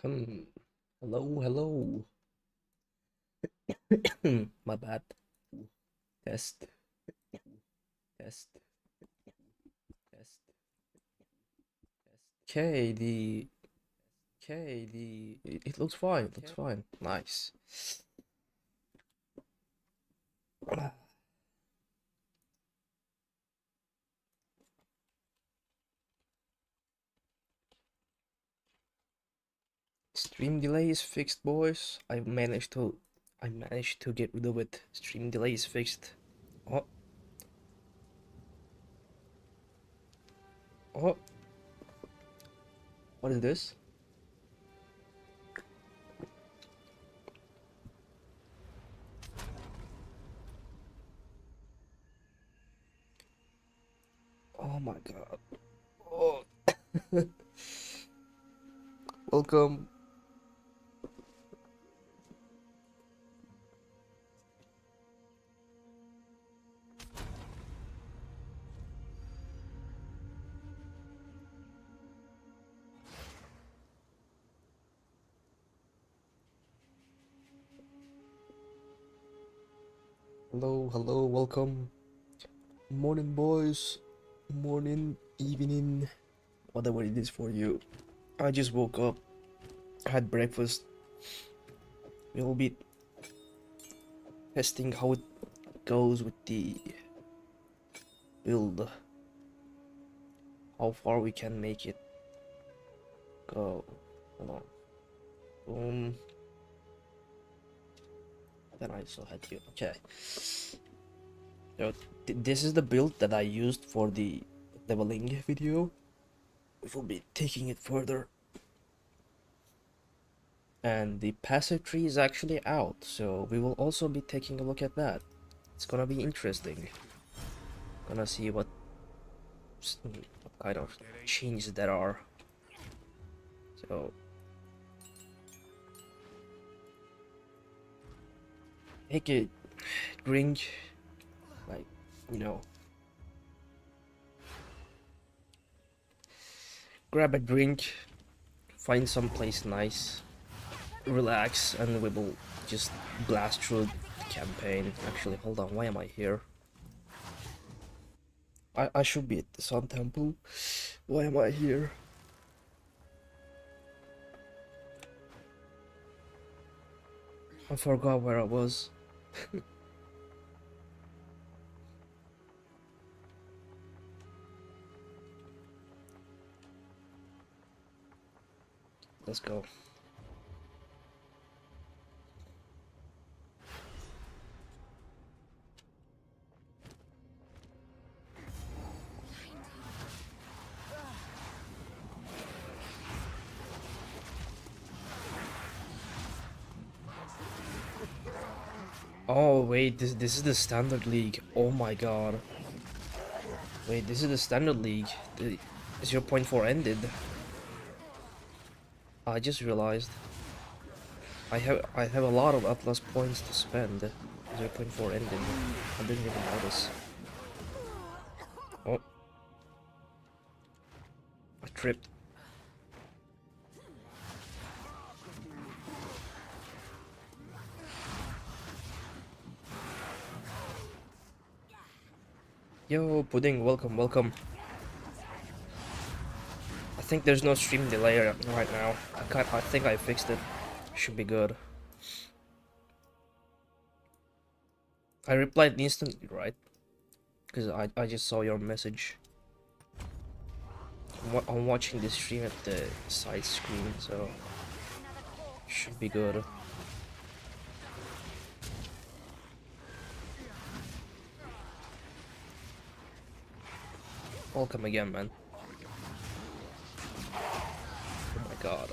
Hmm. Hello, hello. My bad. Test, test, test, test. Okay, it looks fine. It looks fine. Nice. Stream delay is fixed, boys. I managed to get rid of it. Stream delay is fixed. Oh, oh, what is this? Oh my god. Oh, welcome. Hello, hello, welcome. Morning, boys. Morning, evening, whatever it is for you. I just woke up, had breakfast. We will be testing how it goes with the build, how far we can make it go. Hold on. Boom. Then I saw had you. Okay. So this is the build that I used for the leveling video. We will be taking it further. And the passive tree is actually out, so we will also be taking a look at that. It's gonna be interesting. Gonna see what kind of changes there are. So make a drink, like, you know, grab a drink, find some place nice, relax, and we will just blast through the campaign. Actually, hold on, why am I here? I should be at the Sun Temple. Why am I here? I forgot where I was. Let's go. Oh wait, this is the standard league. Oh my god. Wait, this is the standard league. The 0.4 ended. I just realized. I have a lot of Atlas points to spend. 0.4 ended. I didn't even notice. Oh, I tripped. Yo, Pudding, welcome, welcome. I think there's no stream delay right now. I think I fixed it. Should be good. I replied instantly, right? Because I just saw your message. I'm watching this stream at the side screen, so should be good. Welcome again, man. Oh my god.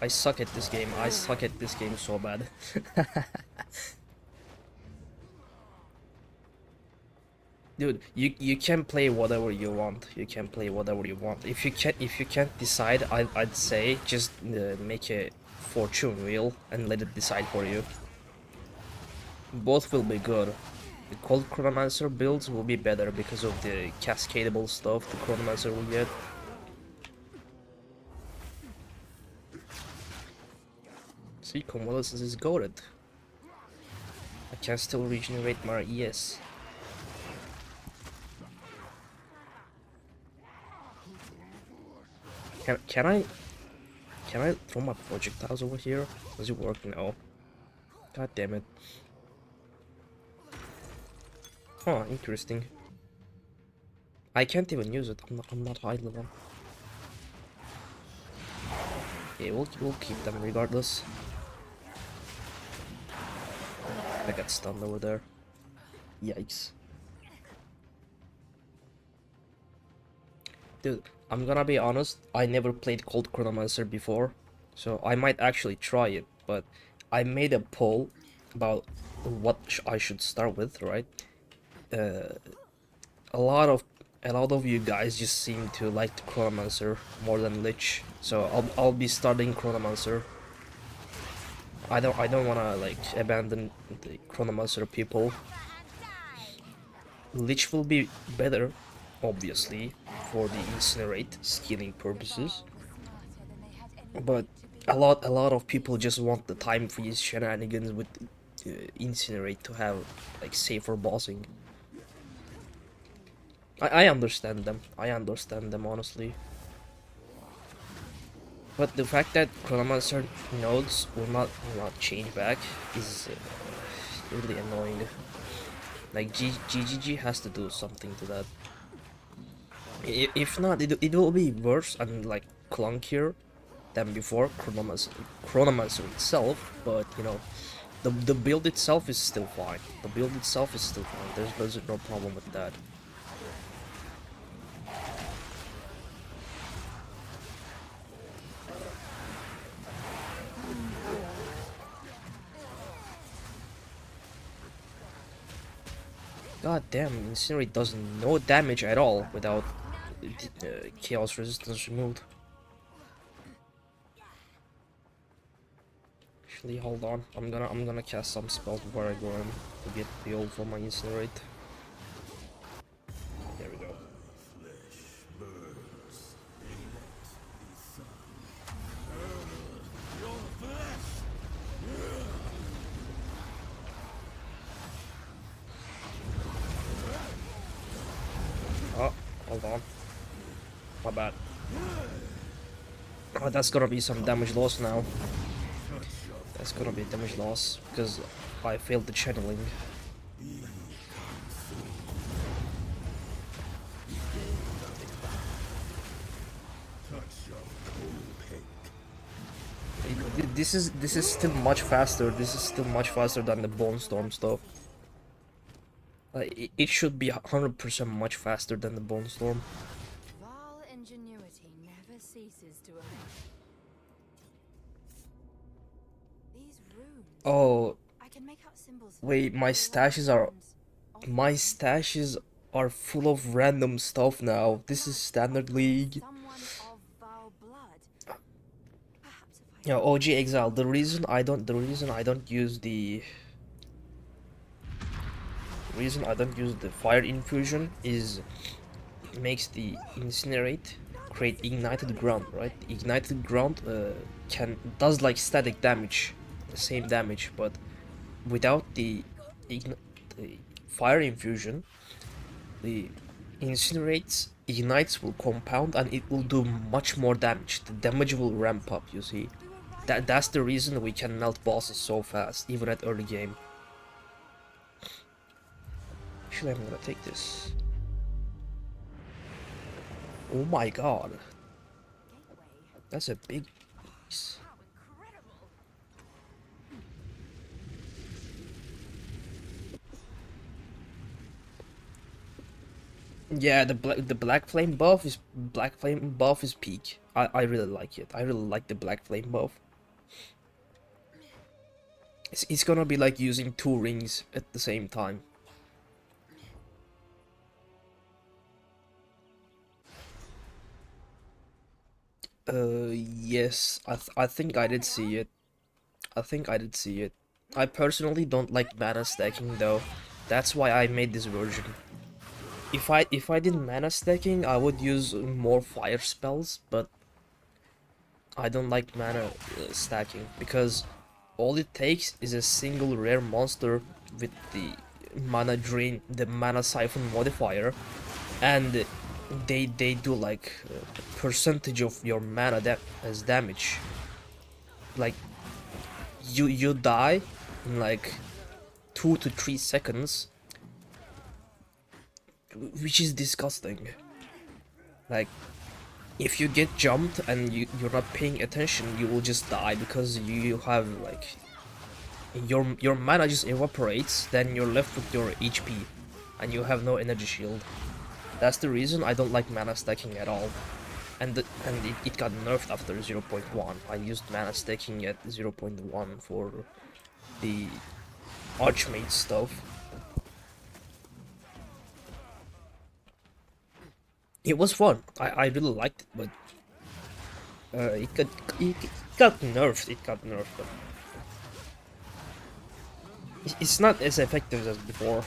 I suck at this game. I suck at this game so bad. Dude, you can play whatever you want. You can play whatever you want. If you can't decide, I'd say just make a fortune wheel and let it decide for you. Both will be good. The Cold Chronomancer builds will be better because of the cascadable stuff the Chronomancer will get. See, convalescence is goated. I can still regenerate my ES. Can I throw my projectiles over here? Does it work? No. God damn it. Huh, interesting. I can't even use it. I'm not high level. Yeah, we'll keep them regardless. I got stunned over there. Yikes. Dude, I'm gonna be honest, I never played Cold Chronomancer before, so I might actually try it, but I made a poll about what I should start with, right? A lot of you guys just seem to like the Chronomancer more than Lich, so I'll be starting Chronomancer. I don't wanna like abandon the Chronomancer people. Lich will be better, obviously, for the incinerate skilling purposes, but a lot of people just want the time freeze shenanigans with incinerate to have like safer bossing. I understand them. I understand them honestly. But the fact that Chronomancer nodes will not change back is really annoying. Like GGG has to do something to that. If not, it will be worse and like clunkier than before Chronomancer itself. But you know, the build itself is still fine. The build itself is still fine. There's no problem with that. God damn, Incinerate does no damage at all without Chaos resistance removed. Actually, hold on. I'm gonna cast some spells before I go in to get the ult for my Incinerate. There we go. Oh, hold on. My bad. Oh, that's gonna be some damage loss now. That's gonna be damage loss because I failed the channeling. This is still much faster. This is still much faster than the Bone Storm stuff. It should be 100% much faster than the Bone Storm. Ingenuity never ceases to amaze. These runes. Oh, I can make out symbols. wait, my stashes are full of random stuff now. This is standard league. Yeah, OG Exile. The reason I don't use the fire infusion is it makes the incinerate create ignited ground, right? Ignited ground does like static damage, the same damage, but without the fire infusion, the ignites will compound and it will do much more damage. The damage will ramp up, you see. That's the reason we can melt bosses so fast, even at early game. Actually, I'm gonna take this. Oh my god. That's a big piece. Yeah, the Blackflame buff is peak. I really like it. I really like the Blackflame buff. It's gonna be like using 2 rings at the same time. Yes, I think I did see it. I personally don't like mana stacking though. That's why I made this version. If I did mana stacking, I would use more fire spells, but I don't like mana stacking because all it takes is a single rare monster with the mana drain, the mana siphon modifier, and they do like a percentage of your mana that as damage. Like you die in like 2 to 3 seconds, which is disgusting. Like if you get jumped and you're not paying attention, you will just die because you have like your mana just evaporates, then you're left with your HP and you have no energy shield. That's the reason I don't like mana stacking at all. And it got nerfed after 0.1. I used mana stacking at 0.1 for the Archmage stuff. It was fun. I really liked it, but it got nerfed. It got nerfed, but it's not as effective as before.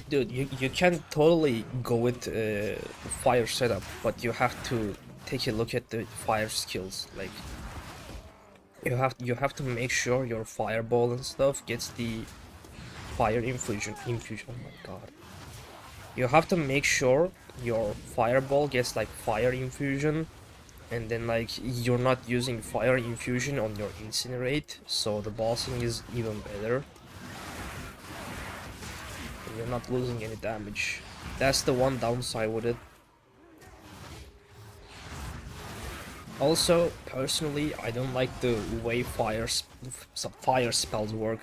Dude, you can totally go with fire setup, but you have to take a look at the fire skills. Like you have to make sure your fireball and stuff gets the fire infusion. Oh my god. You have to make sure your fireball gets like fire infusion, and then like you're not using fire infusion on your incinerate, so the bossing is even better. You're not losing any damage. That's the one downside with it. Also, personally, I don't like the way fire spells work.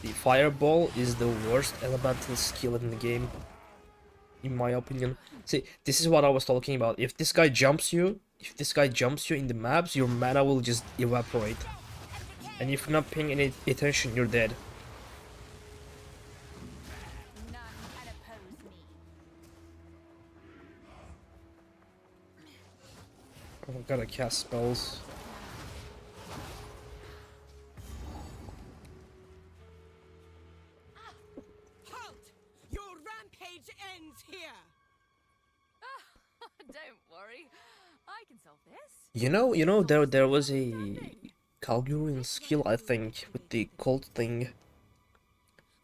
The fireball is the worst elemental skill in the game, in my opinion. See, this is what I was talking about. If this guy jumps you in the maps, your mana will just evaporate. And if you're not paying any attention, you're dead. I've gotta cast spells. Halt! Your rampage ends here. Don't worry, I can solve this. You know, there was a Calgurian skill, I think, with the cold thing.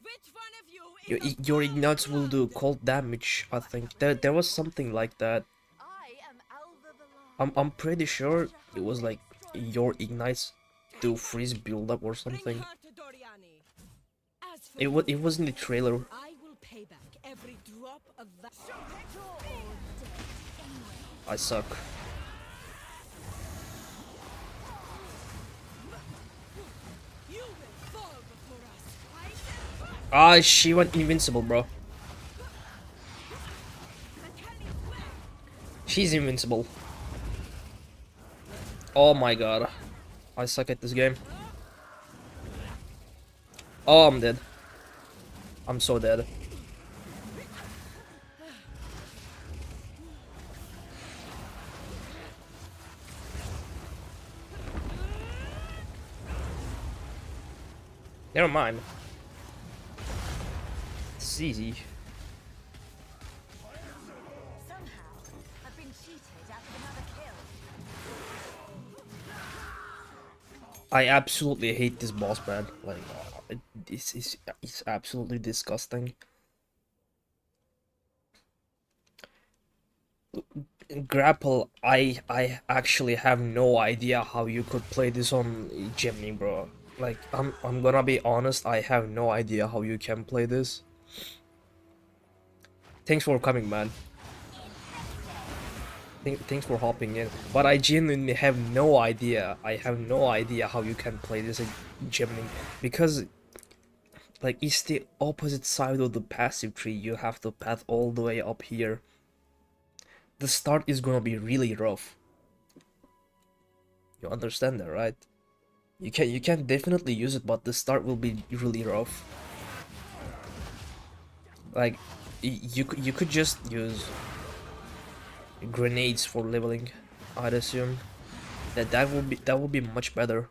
Which one of you is Your ignites will do cold damage, I think. There was something like that. I am Alva the Large. I'm pretty sure it was like your ignites do freeze build-up or Bring something. her to Doriani. As for It was in the trailer. I will pay back every drop of that. I suck. You will fall before us. Ah, she went invincible, bro. She's invincible. Oh my god. I suck at this game. Oh, I'm dead. I'm so dead. Never mind. It's easy. Somehow, I've been cheated out of another kill. I absolutely hate this boss, man. Like, it's absolutely disgusting. Grapple, I actually have no idea how you could play this on Gemini, bro. Like, I'm gonna be honest, I have no idea how you can play this. Thanks for coming, man. Thanks for hopping in. But I genuinely have no idea. I have no idea how you can play this in Gemini. Because, like, it's the opposite side of the passive tree. You have to path all the way up here. The start is gonna be really rough. You understand that, right? You can definitely use it, but the start will be really rough. Like, you could just use grenades for leveling, I'd assume. That will be much better.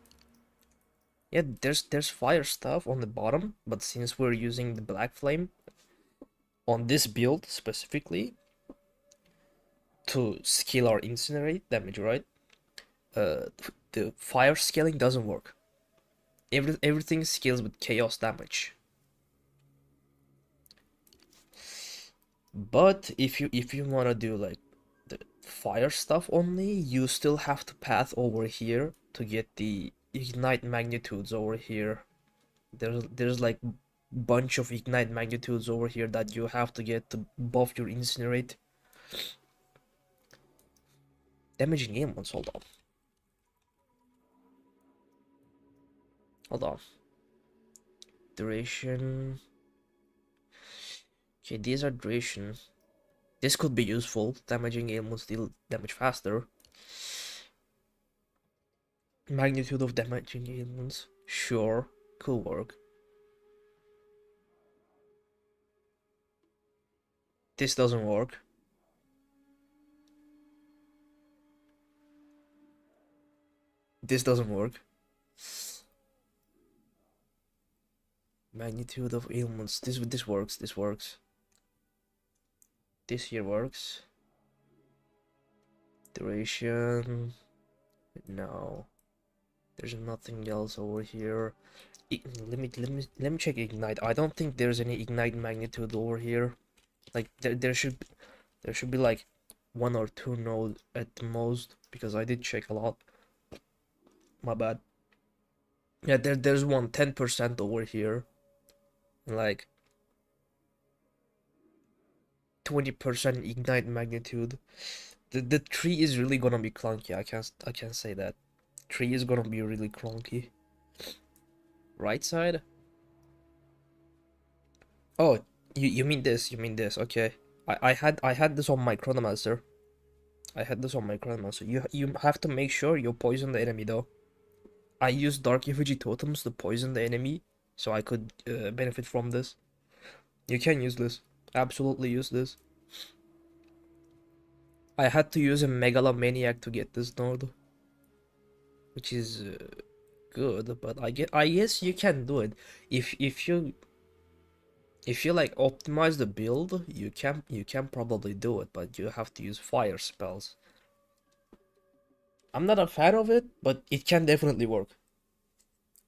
Yeah, there's fire stuff on the bottom, but since we're using the Blackflame on this build specifically, to scale our incinerate damage, right? The fire scaling doesn't work. Everything scales with chaos damage. But if you wanna do like the fire stuff only, you still have to path over here to get the ignite magnitudes over here. There's like bunch of ignite magnitudes over here that you have to get to buff your incinerate. Damaging ailments, hold on. Hold on. Duration. Okay, these are duration. This could be useful. Damaging ailments deal damage faster. Magnitude of damaging ailments. Sure, could work. This doesn't work. This doesn't work. Magnitude of ailments. This works. This works. This here works. Duration. No. There's nothing else over here. Let me check ignite. I don't think there's any ignite magnitude over here. Like there should be like 1 or 2 nodes at the most, because I did check a lot. My bad. Yeah, there's one 10% over here. And like 20% ignite magnitude. The tree is really gonna be clunky. I can't say that. Tree is gonna be really clunky. Right side? Oh, you mean this? You mean this? Okay. I had this on my Chronomancer. I had this on my Chronomancer. You have to make sure you poison the enemy though. I used Dark Effigy totems to poison the enemy, so I could benefit from this. You can use this. Absolutely use this. I had to use a Megalomaniac to get this node, which is good, but I guess you can do it if you like optimize the build. You can probably do it, but you have to use fire spells. I'm not a fan of it, but it can definitely work.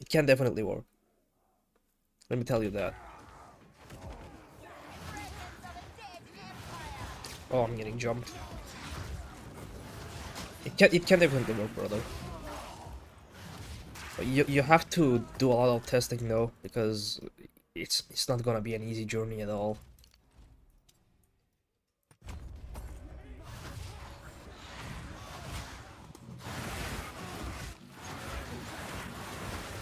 It can definitely work. Let me tell you that. Oh, I'm getting jumped. It can definitely work, brother. But you have to do a lot of testing though, because it's not gonna be an easy journey at all.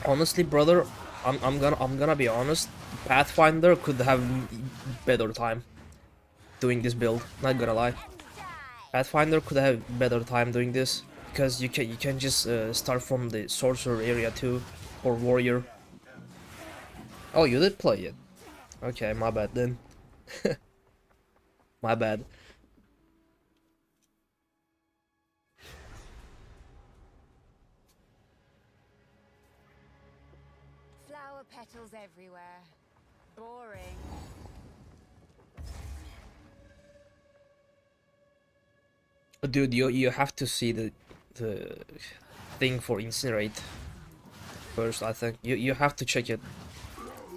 Honestly, brother, I'm gonna be honest. Pathfinder could have better time doing this build. Not gonna lie. Pathfinder could have better time doing this, because you can just start from the sorcerer area too, or warrior. Oh, you did play it. Okay, my bad then. My bad. Flower petals everywhere. Boring. Dude, you have to see the thing for incinerate first. I think you have to check it.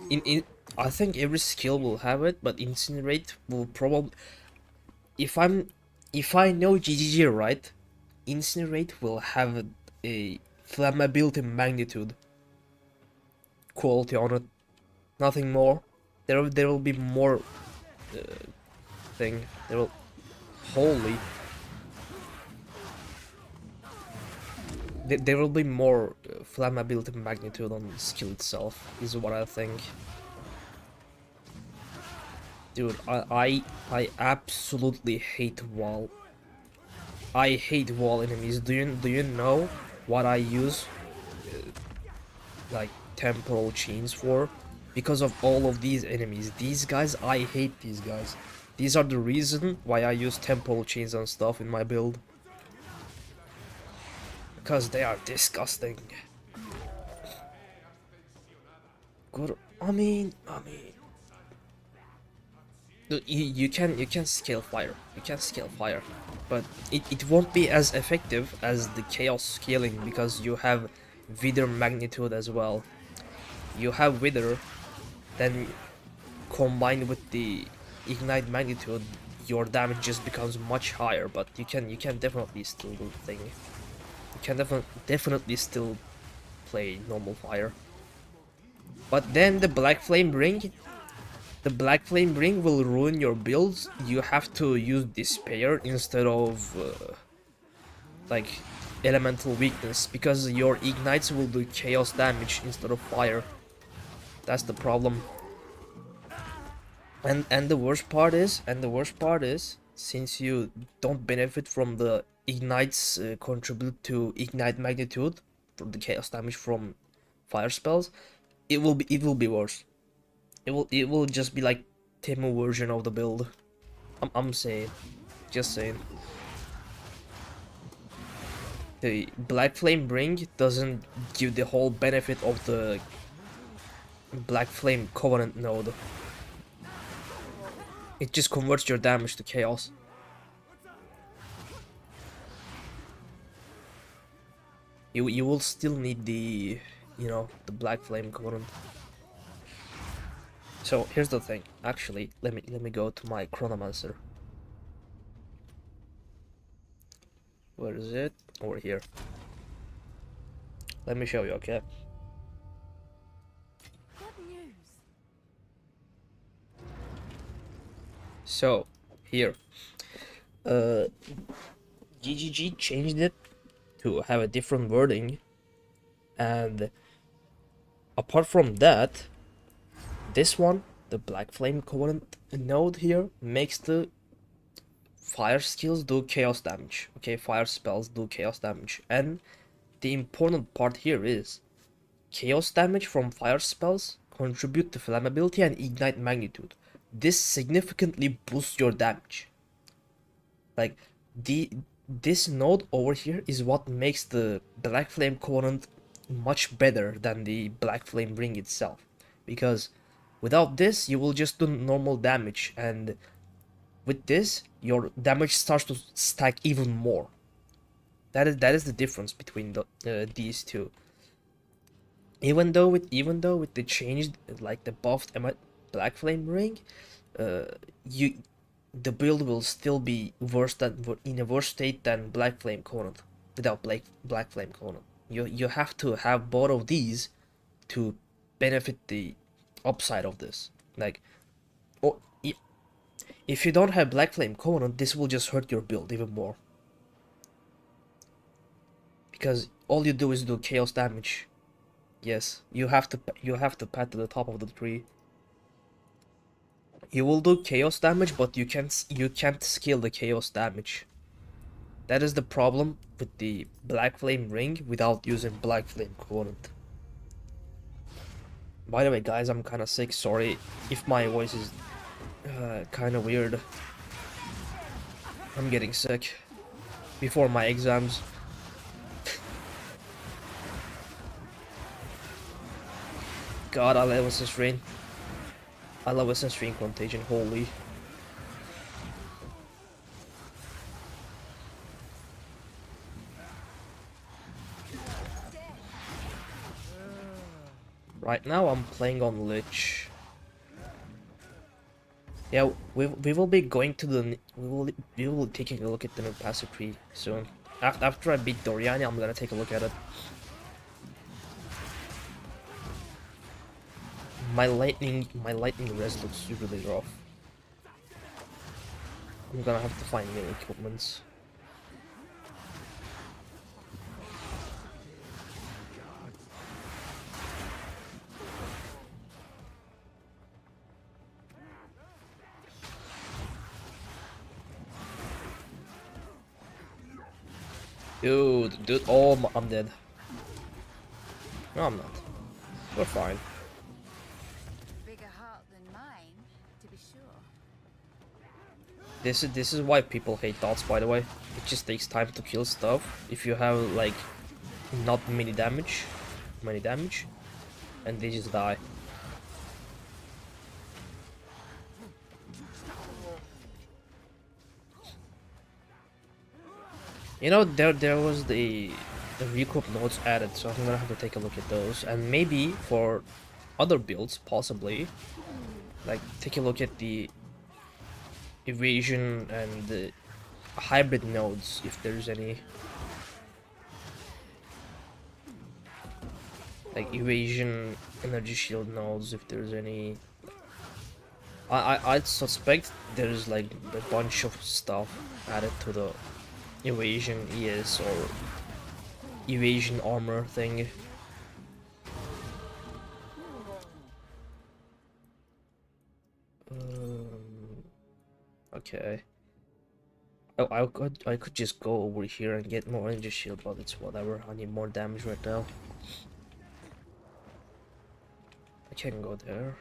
In I think every skill will have it, but incinerate will probably. If I know GGG right, incinerate will have a flammability magnitude quality on it. Nothing more. There will be more thing. There will. Holy. There will be more flammability magnitude on the skill itself, is what I think. Dude, I absolutely hate wall. I hate wall enemies. Do you know what I use like temporal chains for? Because of all of these enemies. These guys, I hate these guys. These are the reason why I use temporal chains and stuff in my build. Because they are disgusting. Good. I mean, You can scale fire. You can scale fire, but it won't be as effective as the chaos scaling because you have wither magnitude as well. You have wither, then combined with the ignite magnitude, your damage just becomes much higher. But you can definitely still do the thing. You can definitely still play normal fire. But then the Black Flame Ring will ruin your builds. You have to use Despair instead of like Elemental Weakness because your ignites will do chaos damage instead of fire. That's the problem. And the worst part is, since you don't benefit from the ignites contribute to ignite magnitude from the chaos damage from fire spells, it will be worse. It will just be like Temu version of the build. I'm saying, just saying. The Black Flame Ring doesn't give the whole benefit of the Black Flame Covenant node. It just converts your damage to chaos. You will still need the the Black Flame Covenant. So here's the thing. Actually, let me go to my Chronomancer. Where is it? Over here. Let me show you, okay? Good news. So here, GGG changed it to have a different wording, and apart from that, this one, the Black Flame Covenant node here, makes the fire skills do chaos damage. Okay, fire spells do chaos damage, and the important part here is chaos damage from fire spells contribute to flammability and ignite magnitude. This significantly boosts your damage. Like this node over here is what makes the Black Flame Covenant much better than the Black Flame Ring itself, because without this you will just do normal damage, and with this your damage starts to stack even more. That is the difference between these two. Even though with the changed, like the buffed Black Flame Ring, you the build will still be worse than in a worse state than Black Flame Covenant without Black Flame Covenant. You have to have both of these to benefit the upside of this. Like, oh, if you don't have Black Flame Covenant, this will just hurt your build even more. Because all you do is do chaos damage. Yes, you have to pat to the top of the tree. You will do chaos damage, but you can't scale the chaos damage. That is the problem with the Black Flame Ring without using Black Flame Covenant. By the way, guys, I'm kind of sick. Sorry if my voice is kind of weird. I'm getting sick before my exams. God, I love Essence Rain. I love Essence Rain Contagion, holy. Right now I'm playing on Lich. Yeah, we will be going to the we will be taking a look at the new passive tree soon. After I beat Doriani, I'm gonna take a look at it. My lightning res looks really rough. I'm gonna have to find new equipments. Dude, oh, I'm dead. No, I'm not. We're fine. Bigger heart than mine, to be sure. This is why people hate dots, by the way. It just takes time to kill stuff if you have like not many damage, and they just die. You know, there was the regroup nodes added, so I'm gonna have to take a look at those, and maybe for other builds, possibly, like take a look at the evasion and the hybrid nodes if there's any, like evasion energy shield nodes if there's any. I'd suspect there's like a bunch of stuff added to the evasion ES or evasion armor thing. Okay. Oh, I could just go over here and get more energy shield, but it's whatever. I need more damage right now. I can't go there.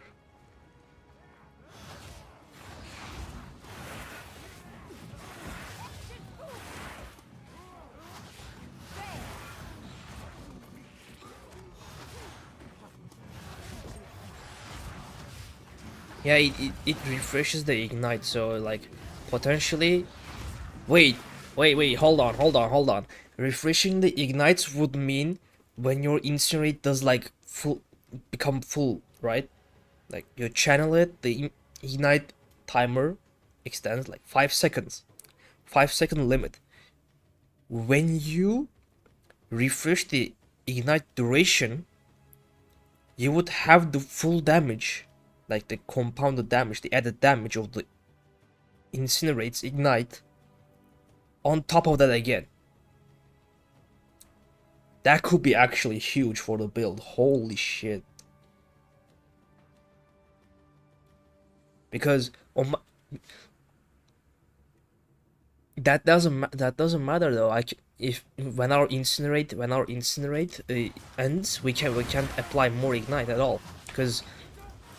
Yeah, it refreshes the ignite, so like potentially. Wait, hold on. Refreshing the ignites would mean when your incinerate does like become full, right? Like you channel it, the ignite timer extends like 5 seconds. 5 second limit. When you refresh the ignite duration, you would have the full damage, like the compounded damage, the added damage of the incinerates ignite on top of that again. That could be actually huge for the build. Holy shit. Because on my, that doesn't matter though. If when our incinerate ends, we can't apply more ignite at all because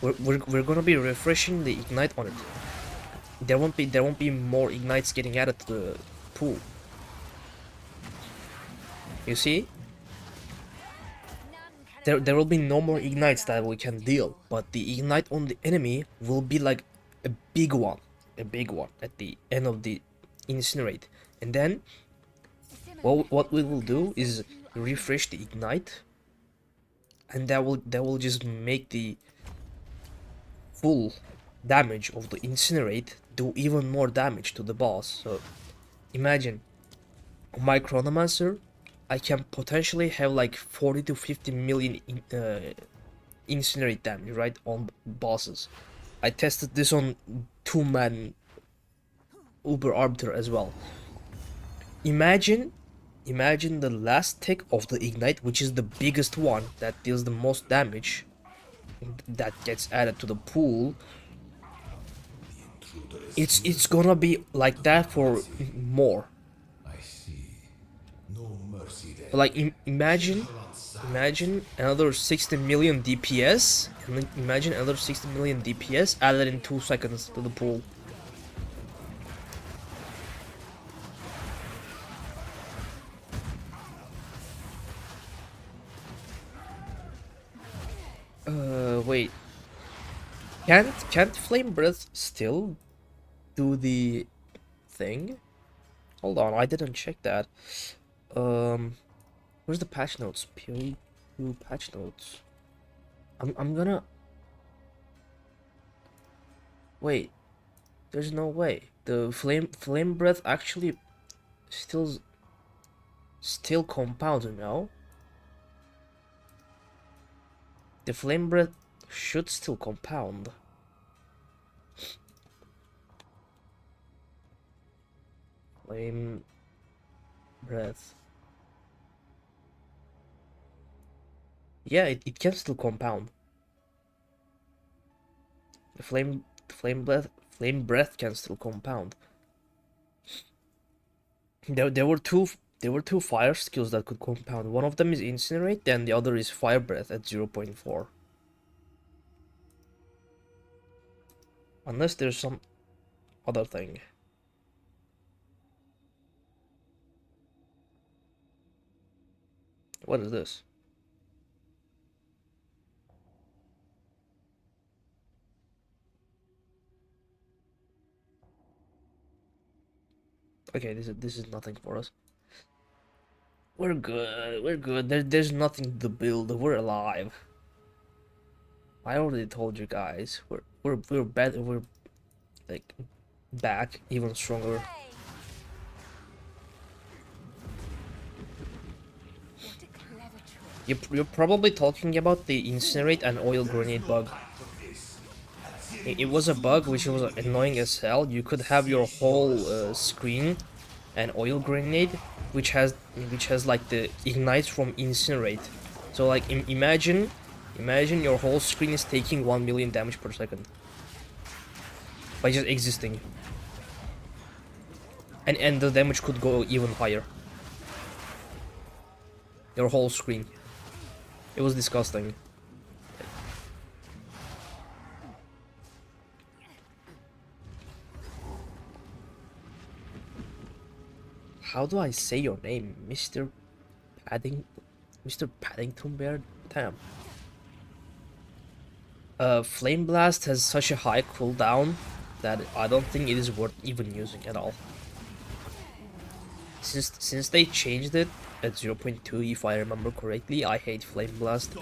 we're gonna be refreshing the ignite on it. There won't be more ignites getting added to the pool. You see? There will be no more ignites that we can deal, but the ignite on the enemy will be like a big one at the end of the incinerate, and then what we will do is refresh the ignite, and that will just make the full damage of the incinerate do even more damage to the boss. So imagine on my chronomancer, I can potentially have like 40 to 50 million incinerate damage right on bosses. I tested this on 2-man Uber Arbiter as well. Imagine the last tick of the ignite, which is the biggest one that deals the most damage, that gets added to the pool. It's gonna be like that for more. But like imagine another 60 million DPS, and then imagine another 60 million DPS added in 2 seconds to the pool. Wait. Can't Flame Breath still do the thing? Hold on, I didn't check that. Where's the patch notes? PoE2 patch notes. I'm gonna wait. There's no way. The flame breath actually still compounds, you know? The flame breath should still compound. Flame breath. Yeah, it can still compound. The flame breath can still compound. There were two fire skills that could compound. One of them is incinerate, and the other is fire breath at 0.4. Unless there's some other thing. What is this? Okay, this is nothing for us. We're good. We're good. There's nothing to build. We're alive. I already told you guys. We're better. We're like back, even stronger. Hey! What a clever trick. You're probably talking about the incinerate and oil grenade bug. It was a bug which was annoying as hell. You could have your whole screen an oil grenade, which has like the ignites from incinerate. So like imagine your whole screen is taking 1 million damage per second by just existing, and the damage could go even higher. Your whole screen. It was disgusting. How do I say your name, Mr. Paddington Bear? Damn. Flame Blast has such a high cooldown that I don't think it is worth even using at all. Since they changed it at 0.2, if I remember correctly, I hate Flame Blast.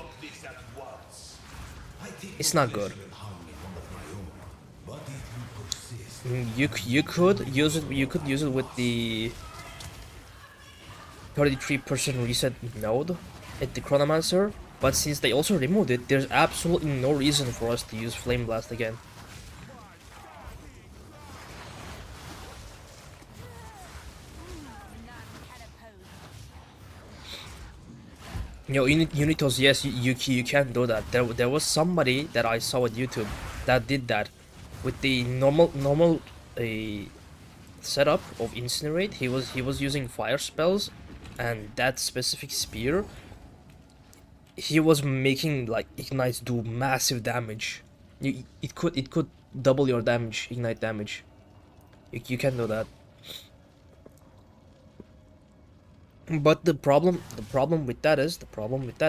It's not good. You could use it with the 33% reset node at the Chronomancer, but since they also removed it, there's absolutely no reason for us to use Flame Blast again. Yo, Unitos, yes, you can do that. There was somebody that I saw on YouTube that did that with the normal setup of Incinerate. He was using fire spells, and that specific spear, he was making like ignites do massive damage. It could double your damage, ignite damage. You can do that. But the problem with that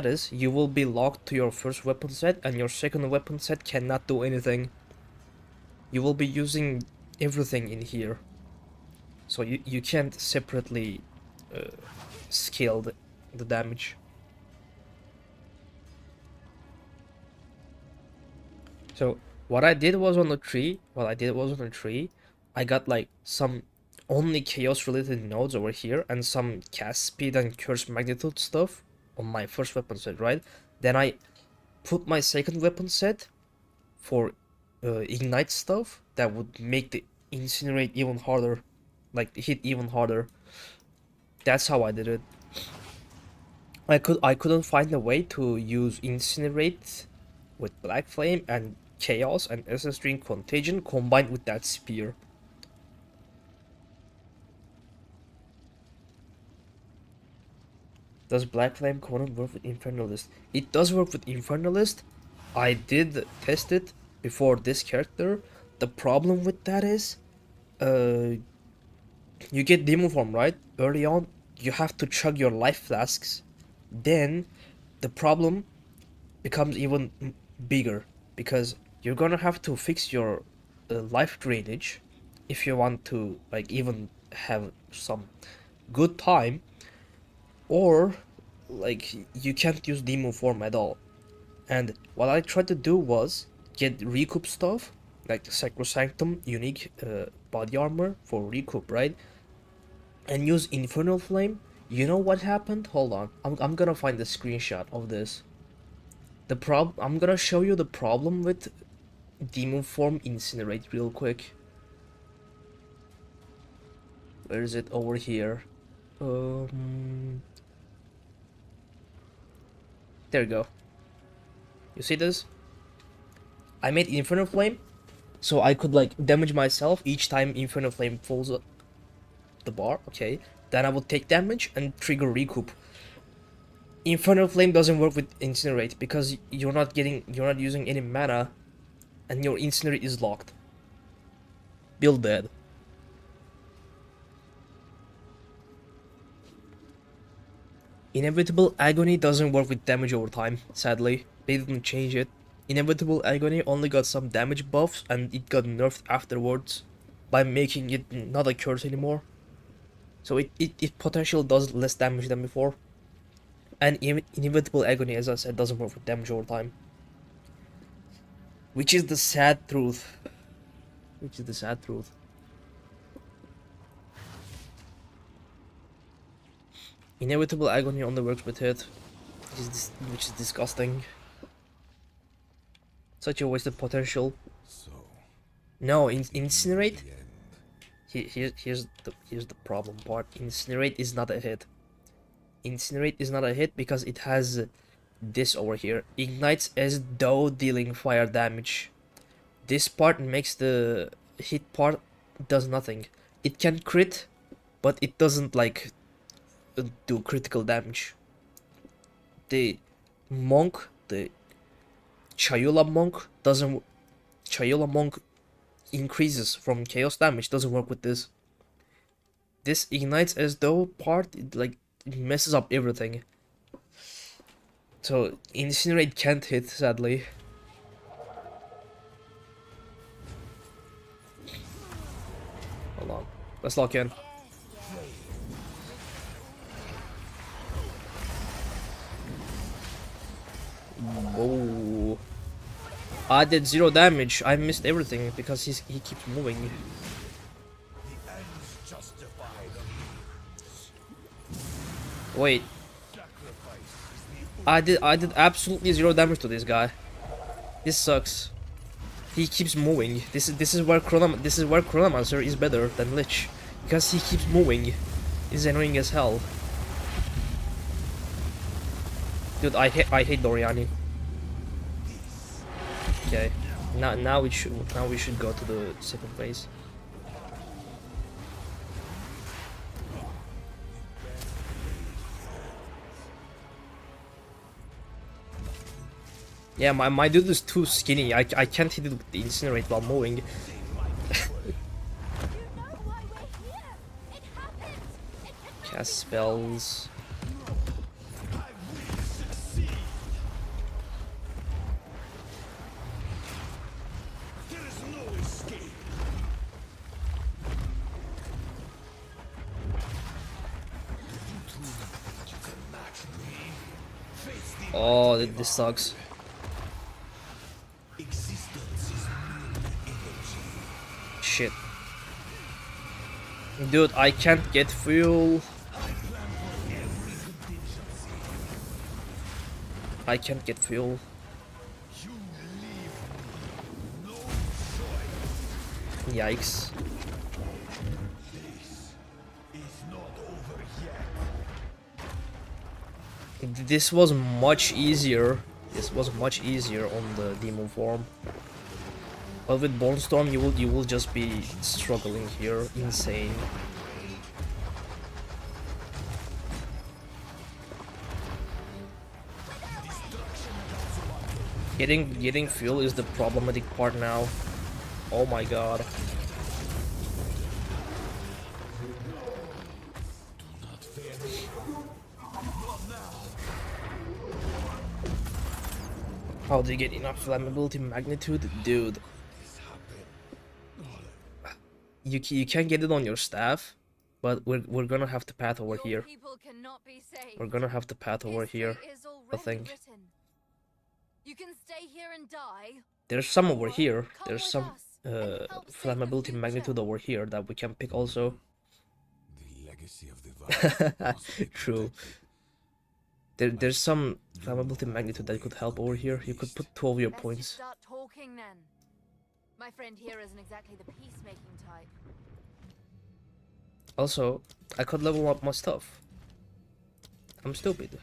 is you will be locked to your first weapon set, and your second weapon set cannot do anything. You will be using everything in here, so you can't separately scale the damage. So what I did was on the tree. I got like some only chaos related nodes over here and some cast speed and curse magnitude stuff on my first weapon set, right? Then I put my second weapon set for ignite stuff that would make the incinerate even harder, like hit even harder. That's how I did it. I couldn't find a way to use incinerate with Blackflame and Chaos and SS String Contagion combined with that spear. Does Blackflame Conan work with Infernalist? It does work with Infernalist. I did test it before this character. The problem with that is, you get Demon Form, right? Early on, you have to chug your life flasks. Then, the problem becomes even bigger because you're gonna have to fix your life drainage if you want to like even have some good time, or like you can't use demon form at all. And what I tried to do was get recoup stuff like the Sacrosanctum unique body armor for recoup, right? And use Infernal Flame. You know what happened? Hold on, I'm gonna find the screenshot of this. I'm gonna show you the problem with demon form incinerate real quick. Where is it? Over here. There you go. You see this? I made Infernal Flame, so I could like damage myself each time Infernal Flame falls up the bar. Okay, then I will take damage and trigger recoup. Infernal Flame doesn't work with Incinerate because you're not using any mana, and your Incinerate is locked. Build dead. Inevitable Agony doesn't work with damage over time, sadly. They didn't change it. Inevitable Agony only got some damage buffs and it got nerfed afterwards by making it not a curse anymore. So it potentially does less damage than before. And Inevitable Agony, as I said, doesn't work with damage over time. Which is the sad truth. Which is the sad truth. Inevitable Agony only works with hit, which is disgusting. Such a wasted potential. So, No, Incinerate. the end. Here's the problem part. Incinerate is not a hit. Incinerate is not a hit because it has this over here. Ignites as though dealing fire damage. This part makes the hit part does nothing. It can crit, but it doesn't like do critical damage. The monk, the Chayula monk doesn't. Chayula monk increases from chaos damage. Doesn't work with this. This ignites as though part it messes up everything. So Incinerate can't hit, sadly. Hold on, let's lock in. Oh, I did 0 damage. I missed everything because he keeps moving. The ends justify the Wait, sacrifice is the I did absolutely 0 damage to this guy. This sucks. He keeps moving. This is where Chronomancer is better than Lich, because he keeps moving. It's annoying as hell. Dude, I hate Doriani. Okay, now we should go to the second phase. Yeah, my dude is too skinny. I can't hit it with the Incinerate while moving. You know why we're here. It happened. It can Cast spells. There is no escape. You can match me. Face the Oh, this sucks. existence is mere energy. Shit. Dude, I can't get fuel. I can't get fuel. You leave me no choice. Yikes. This is not over yet. This was much easier. This was much easier on the demon form. But with Bornstorm, you will just be struggling here, insane. Getting fuel is the problematic part now. Oh my god. Not fair. How do you get enough flammability magnitude? Dude, This happened. you can't get it on your staff, but we're gonna have to path over Your here. people cannot be saved. We're gonna have to path over History here. is I already think. written. You can stay here and die. There's some over or here. come There's with some us and help save the flammability future. magnitude over here that we can pick also. The legacy of the Vice must be True. protected. There's some flammability magnitude that could help over here. You could put 2 of your Let's just points. start talking then. My friend here isn't exactly the peacemaking type. Also, I could level up my stuff. I'm stupid.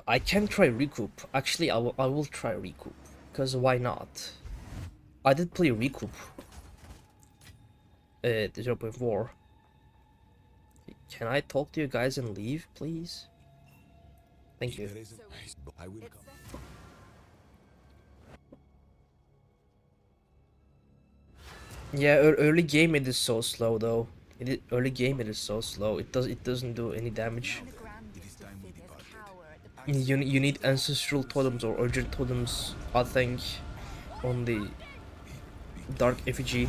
I can try recoup. Actually, I will try recoup. Because why not? I did play recoup. 0.4. Can I talk to you guys and leave, please? Thank you. There is I will It's come. Yeah, early game it is so slow though. Early game it is so slow. It doesn't do any damage. the grandest of figures You need ancestral totems or urgent totems, I think, on the dark effigy.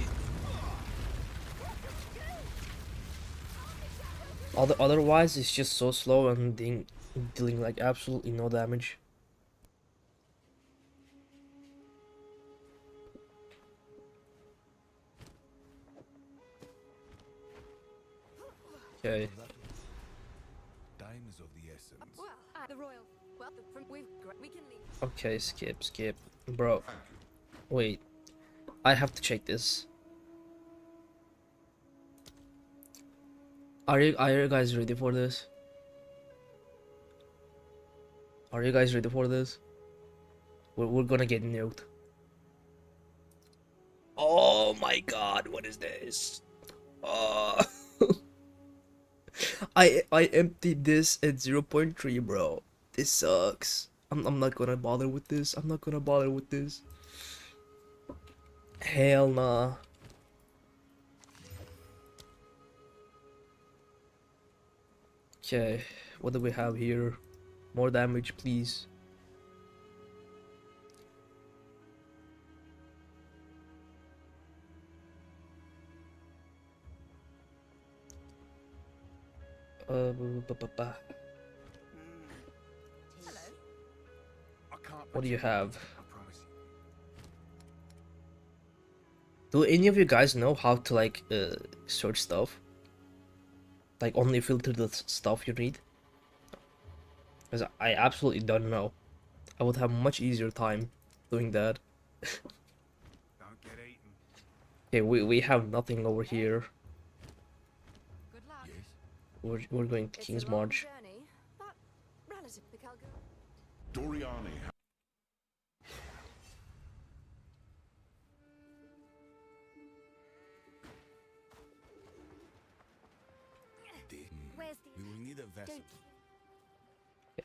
Otherwise, it's just so slow and dealing like absolutely no damage. Okay. Time is of the essence. Well, the royal. Well, we can leave. Okay, skip. Bro, wait. I have to check this. Are you guys ready for this? Are you guys ready for this? We're gonna get nuked. Oh my god, what is this? Oh. I emptied this at 0.3, bro. This sucks. I'm not gonna bother with this. I'm not gonna bother with this. Hell nah. Okay, what do we have here? More damage, please. Ba. I can't What do you protect have? I promise you. Do any of you guys know how to like search stuff? Like only filter the stuff you need? Because I absolutely don't know. I would have much easier time doing that. Don't get eaten. Okay, we have nothing over here. Good luck. Yes. We're going to King's March. Journey, but relatively calculated. Doriani. Where's the? We will need a vessel.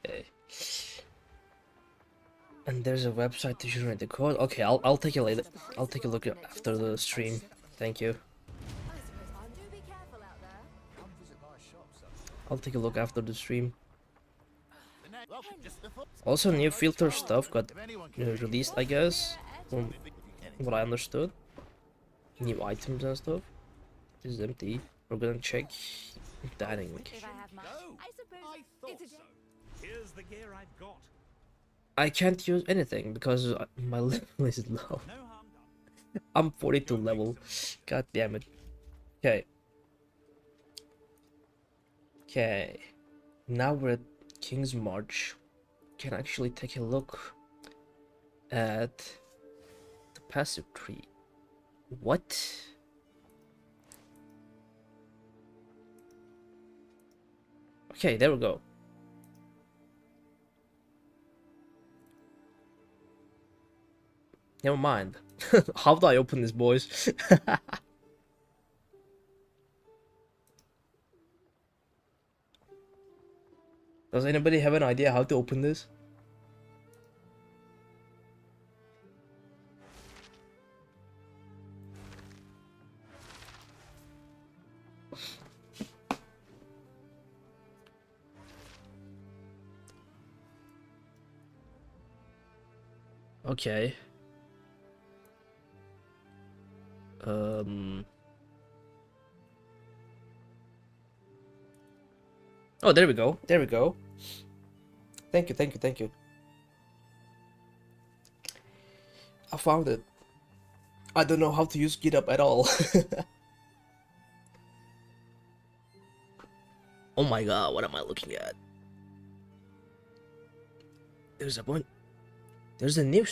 Okay. And there's a website to generate the code. Okay, I'll take it later. I'll take a look after the stream. Thank you. I suppose do be careful out there. I'll take a look after the stream. Also, new filter stuff got released, I guess, from what I understood. New items and stuff. This is empty. We're gonna check dining. If I have much, I suppose it's a Here's the gear I've got. I can't use anything because my level is low. No harm done. I'm 42 level. God damn it. Okay. Okay. Now we're at King's March. Can actually take a look at the passive tree. What? Okay, there we go. Never mind. How do I open this, boys? Does anybody have an idea how to open this? Okay. Oh, there we go. There we go. Thank you. I found it. I don't know how to use GitHub at all. Oh my god, what am I looking at? There's a bunch. There's new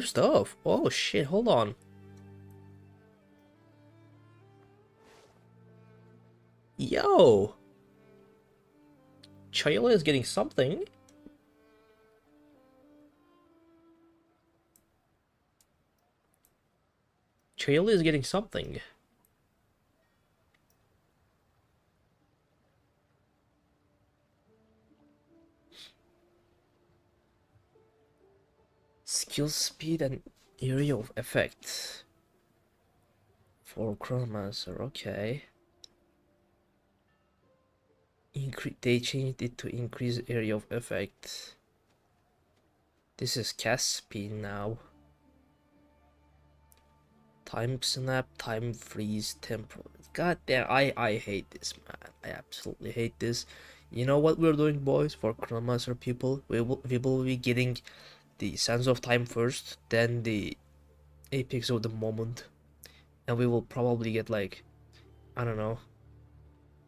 stuff. Oh shit, hold on. Yo. Chayla is getting something. Chayla is getting something. Skill speed and area of effect. For Chronomancer, okay. They changed it to increase area of effect. This is cast speed now. Time snap, time freeze, temporal. God damn, I hate this, man. I absolutely hate this. You know what we're doing, boys? For Chronomancer people, we will be getting the Sands of Time first, then the Apex of the Moment, and we will probably get like, I don't know,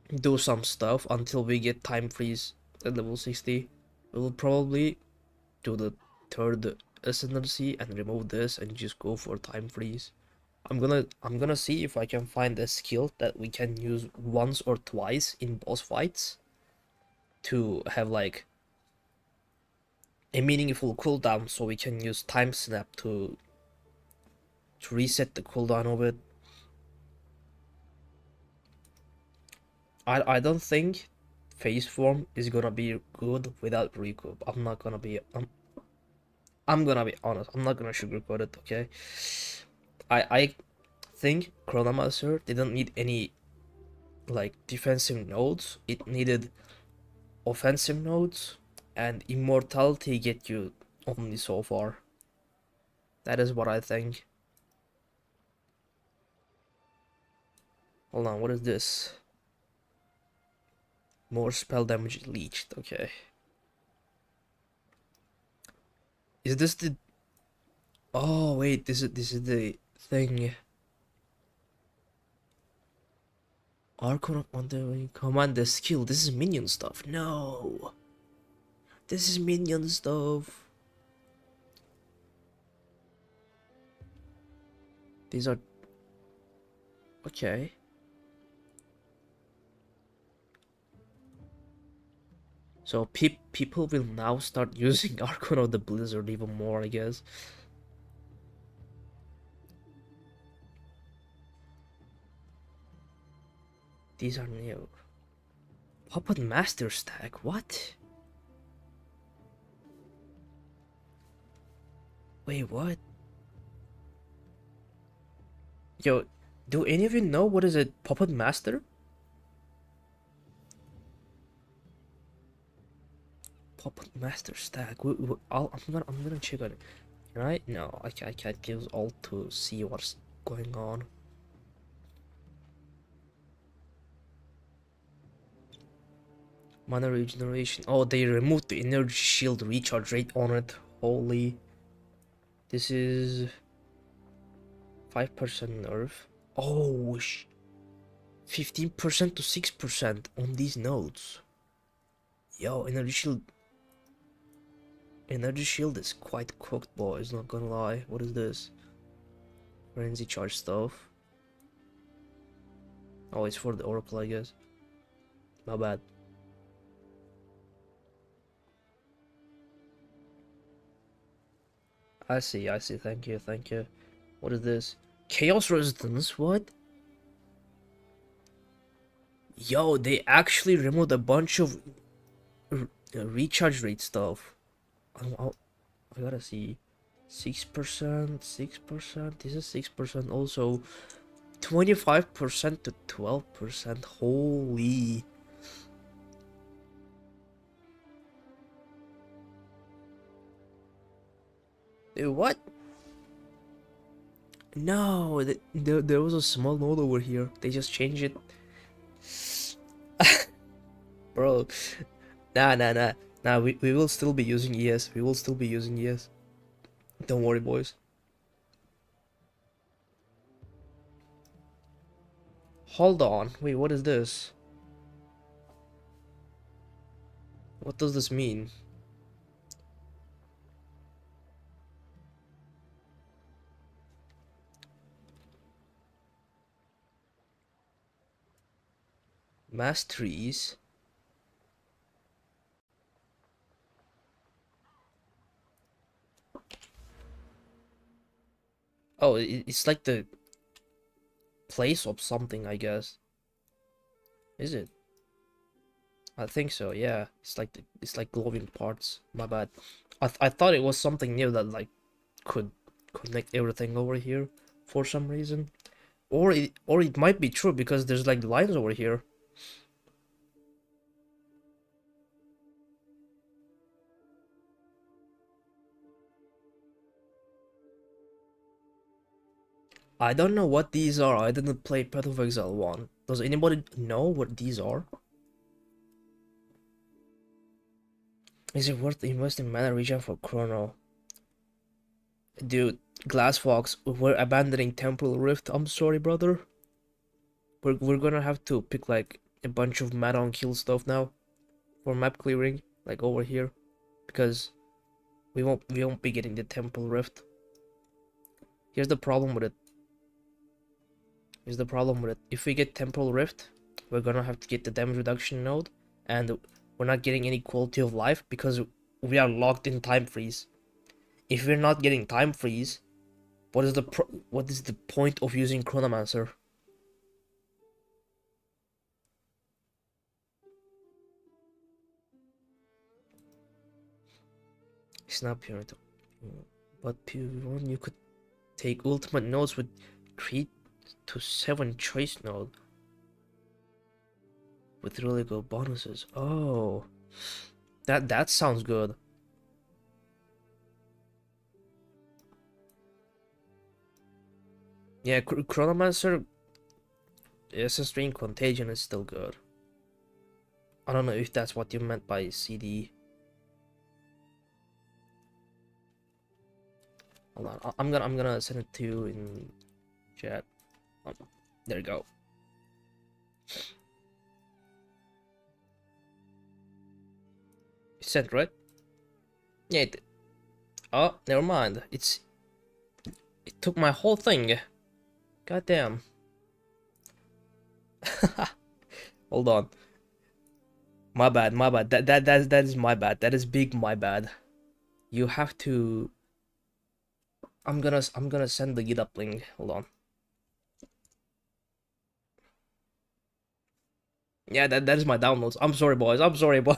do some stuff until we get time freeze at level 60. We will probably do the third ascendancy and remove this and just go for time freeze. I'm gonna see if I can find a skill that we can use once or twice in boss fights to have like a meaningful cooldown, so we can use time snap to reset the cooldown of it. I don't think phase form is gonna be good without recoup. I'm gonna be honest. I'm not gonna sugarcoat it, okay? I think Chronomancer didn't need any like defensive nodes. It needed offensive nodes, and immortality get you only so far. That is what I think. Hold on, what is this? More spell damage leached, okay. Is this the... Oh wait, this is the thing. Archon on the commander skill. This is minion stuff. No, this is minion stuff. These are okay. So people will now start using Archon of the Blizzard even more, I guess. These are new. Puppet Master stack, what? Wait, what? Yo, do any of you know what is a Puppet Master? Puppet Master stack. I'm gonna check on it. Right? No, I can't use alt to see what's going on. Mana regeneration. Oh, they removed the energy shield recharge rate on it. Holy. This is 5% nerf. Oh, 15% to 6% on these nodes. Yo, energy shield. Energy shield is quite cooked, boys. Not gonna lie. What is this? Frenzy charge stuff. Oh, it's for the Oracle, I guess. My bad. I see, thank you, thank you. What is this? Chaos resistance, what? Yo, they actually removed a bunch of recharge rate stuff. I gotta see. 6%, 6%, this is 6% also. 25% to 12%, holy. What? No, there was a small node over here. They just changed it. Bro. Nah, we will still be using ES. We will still be using ES. Don't worry, boys. Hold on. Wait, what is this? What does this mean? Masteries. Oh, it's like the place of something, I guess. Is it? I think so. Yeah, it's like glowing parts. My bad. I thought it was something new that like could connect everything over here for some reason, or it might be true because there's like lines over here. I don't know what these are. I didn't play Path of Exile 1. Does anybody know what these are? Is it worth investing mana regen for Chrono? Dude, Glass Fox, we're abandoning Temporal Rift. I'm sorry, brother. We're gonna have to pick like a bunch of mana on kill stuff now for map clearing, like over here, because we won't be getting the Temporal Rift. Here's the problem with it. If we get Temporal Rift, we're gonna have to get the damage reduction node, and we're not getting any quality of life because we are locked in time freeze. If we're not getting time freeze, what is the point of using Chronomancer? It's not pure, but pure one you could take ultimate nodes with 3 to 7 choice node with really good bonuses. Oh, that sounds good. Yeah, Chronomancer String Contagion is still good. I don't know if that's what you meant by CD. Hold on, I'm gonna send it to you in chat. There you go. It's sent, right? Yeah, it did. Oh, never mind. It took my whole thing. God damn. Hold on. My bad. That is my bad. That is big my bad. You have to. I'm gonna send the GitHub link. Hold on. Yeah, that is my downloads. I'm sorry, boys. I'm sorry, boys.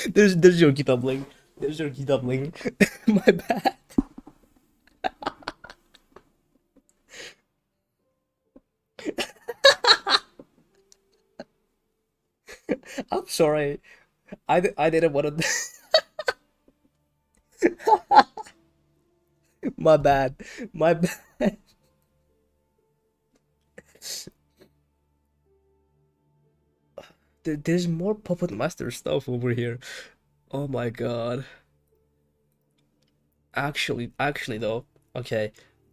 There's your GitHub link. There's your GitHub link. My bad. I'm sorry. I didn't want to. My bad. My bad. There's more Puppet Master stuff over here. Oh my god. Actually though, okay.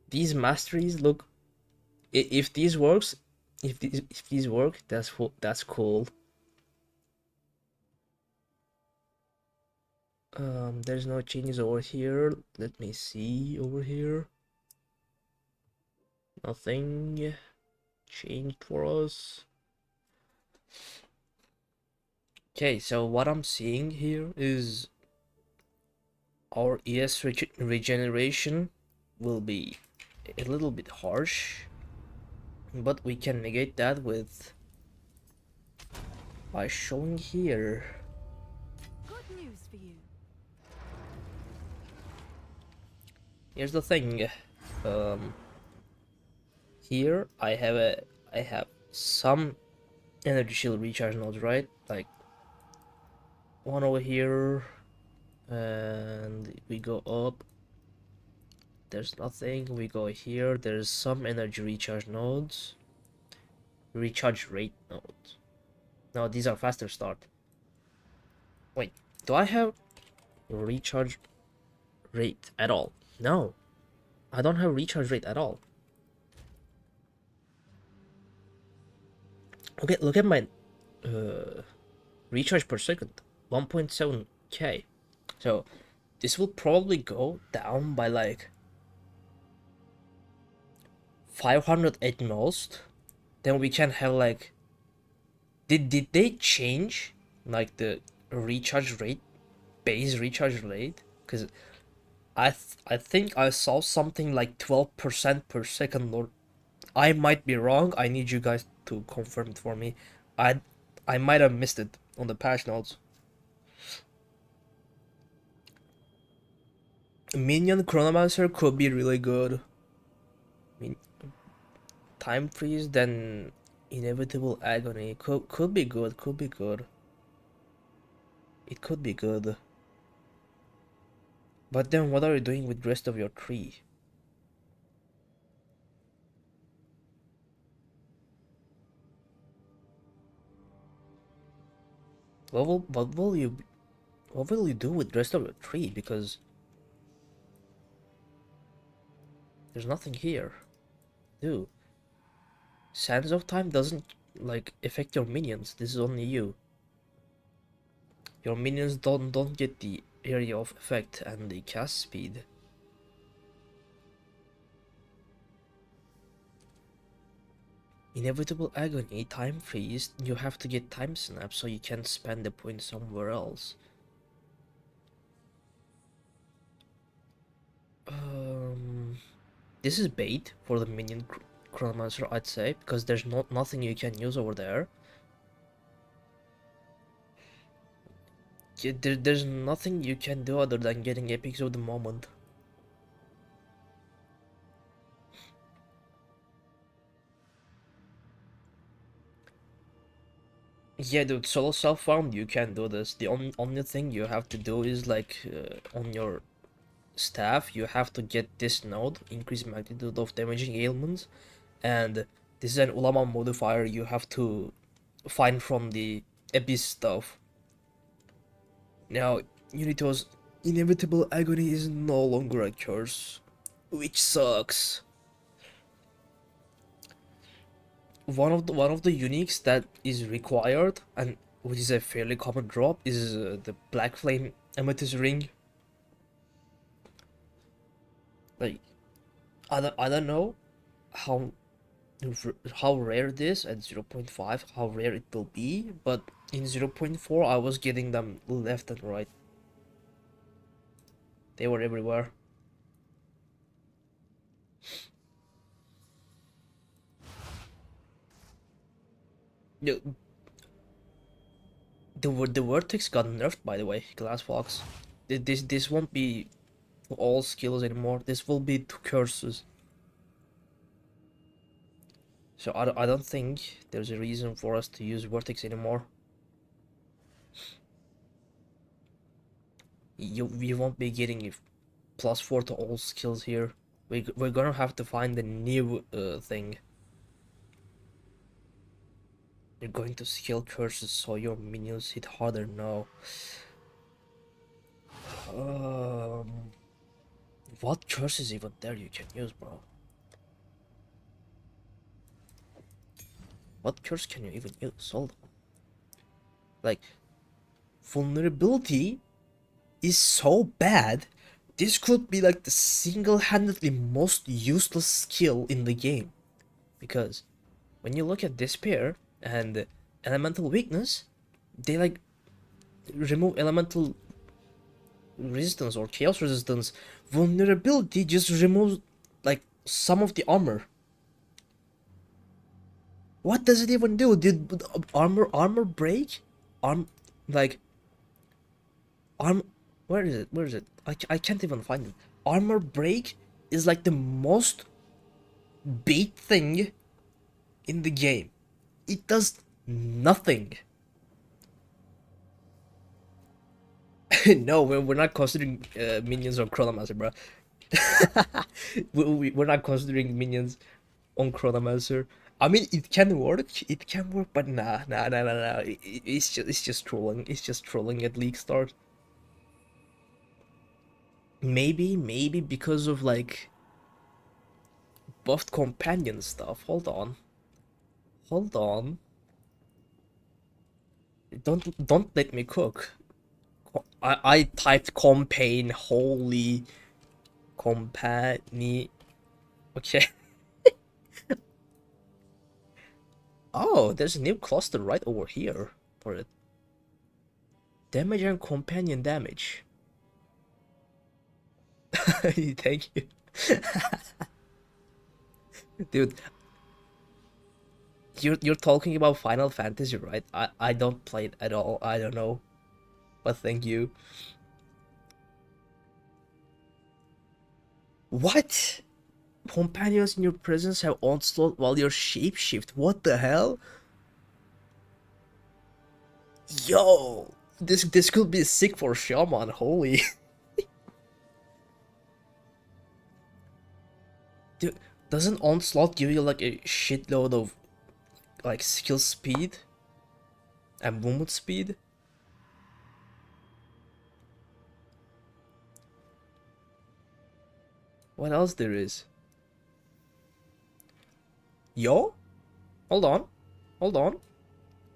These masteries look. If these works, if these work, that's cool. There's no changes over here. Let me see over here. Nothing changed for us. Okay, so what I'm seeing here is our ES regeneration will be a little bit harsh, but we can negate that with by showing here. Good news for you. Here's the thing. Here I have some energy shield recharge nodes, right? Like one over here, and we go up. There's nothing. We go here. There's some energy recharge nodes. Recharge rate nodes. No, these are faster start. Wait, do I have recharge rate at all? No, I don't have recharge rate at all. Okay, look at my recharge per second, 1.7k. So this will probably go down by like 500 at most. Then we can have like, did they change like the recharge rate, base recharge rate? Because I think I saw something like 12% per second, or I might be wrong. I need you guys to confirm it for me. I might have missed it on the patch notes. Minion Chronomancer could be really good. I mean, time freeze, then inevitable agony could be good. Could be good. It could be good. But then what are you doing with the rest of your tree? What will you do with the rest of your tree? Because there's nothing here. Dude, Sands of Time doesn't like affect your minions. This is only you. Your minions don't get the area of effect and the cast speed. Inevitable agony, time freeze, you have to get time snap so you can spend the point somewhere else. This is bait for the minion chronomancer, I'd say, because there's nothing you can use over there. Yeah, there's nothing you can do other than getting epics of the moment. Yeah, dude, solo self-found you can do this. The only thing you have to do is like on your staff you have to get this node, increase magnitude of damaging ailments, and this is an ulama modifier you have to find from the abyss stuff. Now, Unito's inevitable agony is no longer a curse, which sucks. One of the uniques that is required and which is a fairly common drop is the Blackflame Amethyst ring. Like, I don't know how rare it is at 0.5, how rare it will be, but in 0.4 I was getting them left and right. They were everywhere. The, the vertex got nerfed, by the way, Glass Fox. This won't be all skills anymore. This will be 2 curses. So I don't think there's a reason for us to use vertex anymore. We won't be getting +4 to all skills here. We're gonna have to find a new thing. You're going to skill curses so your minions hit harder. No. What curse is even there you can use, bro? What curse can you even use? Hold on. Like, vulnerability is so bad. This could be like the single-handedly most useless skill in the game. Because when you look at despair and elemental weakness, they like remove elemental resistance or chaos resistance. Vulnerability just removes like some of the armor. What does it even do? Did armor break? Like where is it? Where is it? I can't even find it. Armor break is like the most bait thing in the game. It does nothing. No, we're not considering minions on Chronomancer, bro. We're not considering minions on Chronomancer. I mean, it can work, but nah. It's just trolling. It's just trolling at League Start. Maybe because of like buffed companion stuff. Hold on. Don't let me cook. I typed campaign. Holy company. Okay. Oh, there's a new cluster right over here for it. Damage and companion damage. Thank you. Dude, you're talking about Final Fantasy, right? I don't play it at all. I don't know. But thank you. What? Companions in your presence have onslaught while you're shapeshift. What the hell? Yo, this could be sick for Shaman. Holy. Dude, doesn't Onslaught give you like a shitload of like skill speed and movement speed? What else there is? Yo? Hold on. Hold on.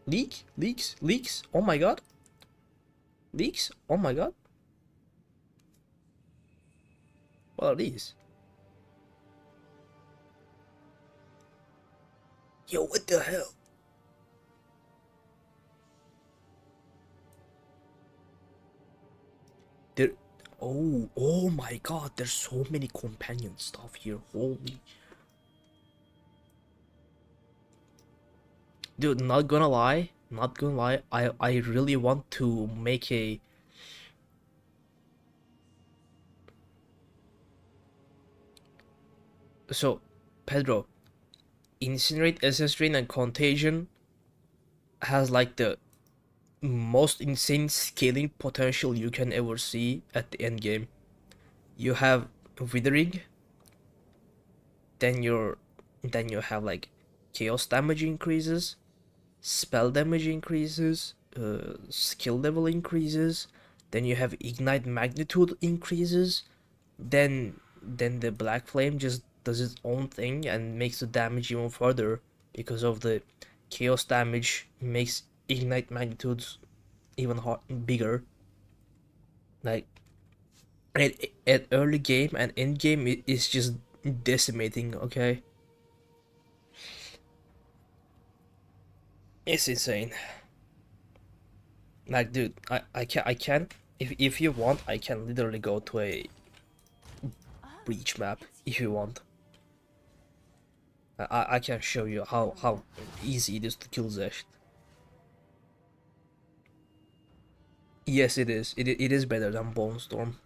Leaks. Oh my god. Leaks? Oh my god. What are these? Yo, what the hell? There. Oh my god, there's so many companion stuff here. Holy. Dude, not gonna lie. I really want to make a. So, Pedro, Incinerate, SS Drain, and Contagion has like the most insane scaling potential you can ever see at the end game. You have Withering, then you have like chaos damage increases, spell damage increases, skill level increases, then you have ignite magnitude increases, then the black flame just does its own thing and makes the damage even further because of the chaos damage makes ignite magnitudes even bigger. Like at early game and end game, it's just decimating. Okay, it's insane. Like, dude, I can if you want, I can literally go to a breach map if you want. I can show you how easy it is to kill Zesht. Yes, it is. It is better than Bone Storm.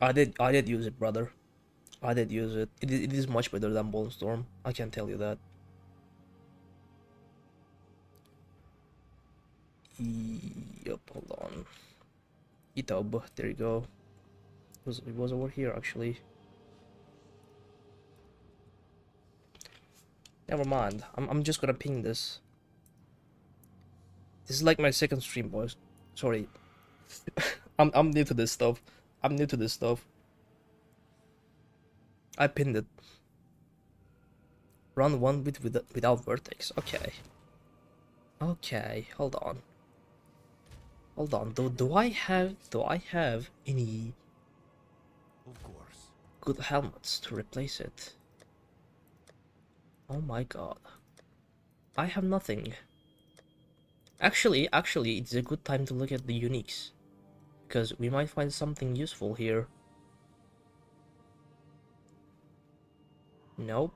I did use it, brother. I did use it. It is much better than Bone Storm. I can tell you that. Yup, hold on. Itob, there you go. It was over here actually. Never mind. I'm just gonna ping this. This is like my second stream, boys. Sorry. I'm new to this stuff. I pinned it. Run one without vertex. Okay. Okay, hold on. Do I have any Of course. good helmets to replace it? Oh my god. I have nothing. Actually, it's a good time to look at the uniques, because we might find something useful here. Nope.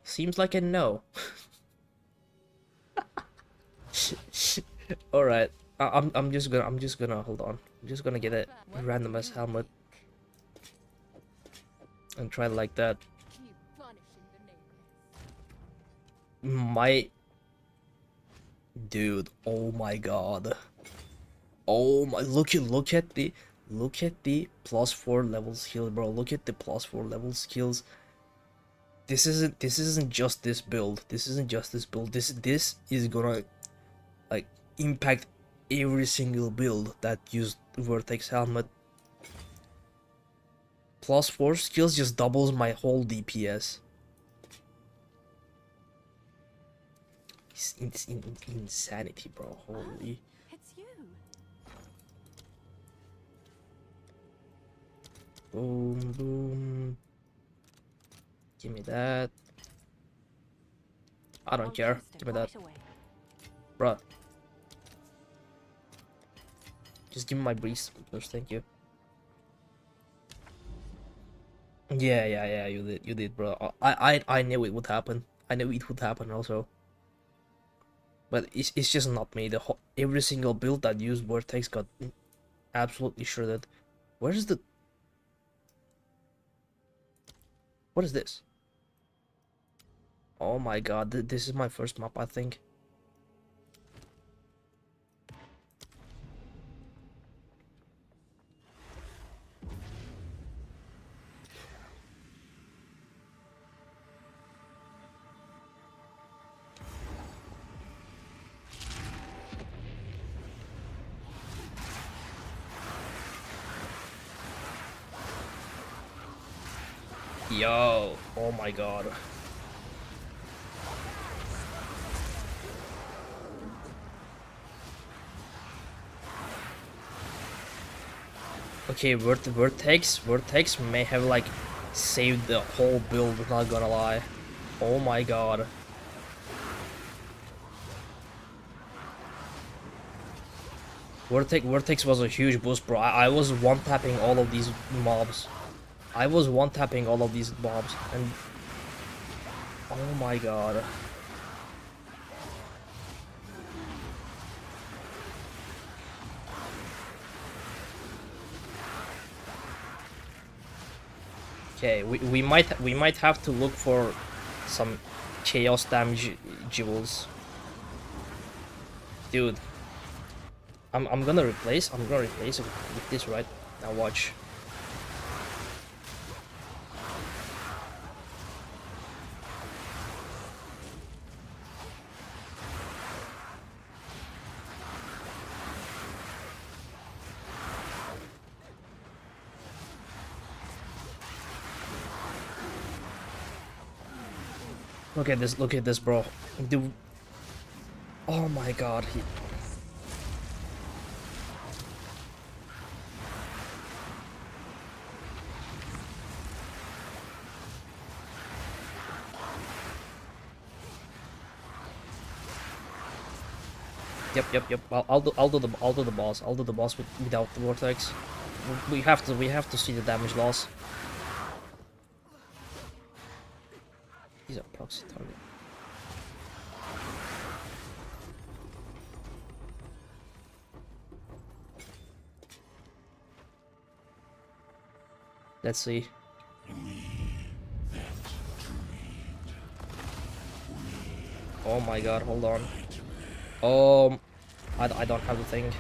Seems like a no. All right. I'm just gonna hold on. I'm just gonna get a random ass helmet and try like that. My dude, oh my god. Oh my, look at the +4 level skill, bro. Look at the +4 level skills. This isn't just this build. This is gonna like impact every single build that used Vertex helmet. +4 skills just doubles my whole DPS. It's insanity, bro. Holy. It's you. Boom. Give me that. I don't care. Give me that. Bruh. Just give me my breeze first, thank you. Yeah, you did, bro. I knew it would happen. I knew it would happen also. But it's just not me. Every single build that used Vortex got absolutely shredded. Where's the... What is this? Oh my god, this is my first map, I think. Yo, oh my god. Okay, Vertex may have like saved the whole build, not gonna lie. Oh my god. Vertex was a huge boost, bro. I was one-tapping all of these mobs. I was one-tapping all of these mobs, and oh my god. Okay, we might have to look for some chaos damage jewels. Dude. I'm gonna replace it with this, right? Now watch. Look at this, bro. Dude. Oh my god. Yep. I'll do the boss. I'll do the boss without the vortex. We have to see the damage loss. He's a proxy target. Let's see. Oh my god, hold on. I don't have the thing.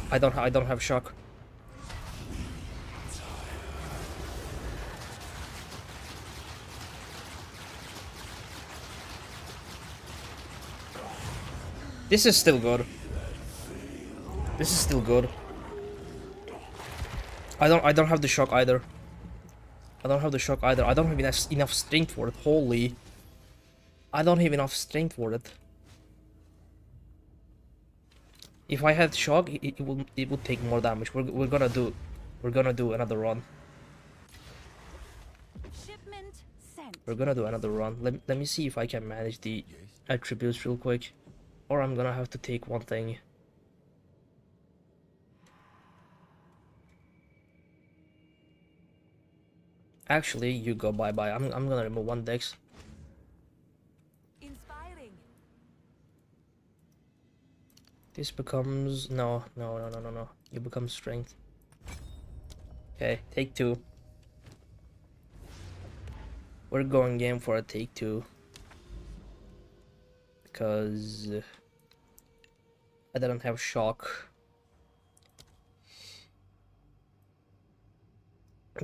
I don't have shock. This is still good. This is still good. I don't have the shock either. I don't have the shock either. I don't have enough strength for it. Holy. I don't have enough strength for it. If I had shock, it would take more damage. We're gonna do another run. Shipment sent. We're gonna do another run. Let me see if I can manage the attributes real quick, or I'm gonna have to take one thing. Actually, you go bye. I'm gonna remove one dex. Inspiring. This becomes no. You become strength. Okay, take two. We're going game for a take two because I didn't have shock.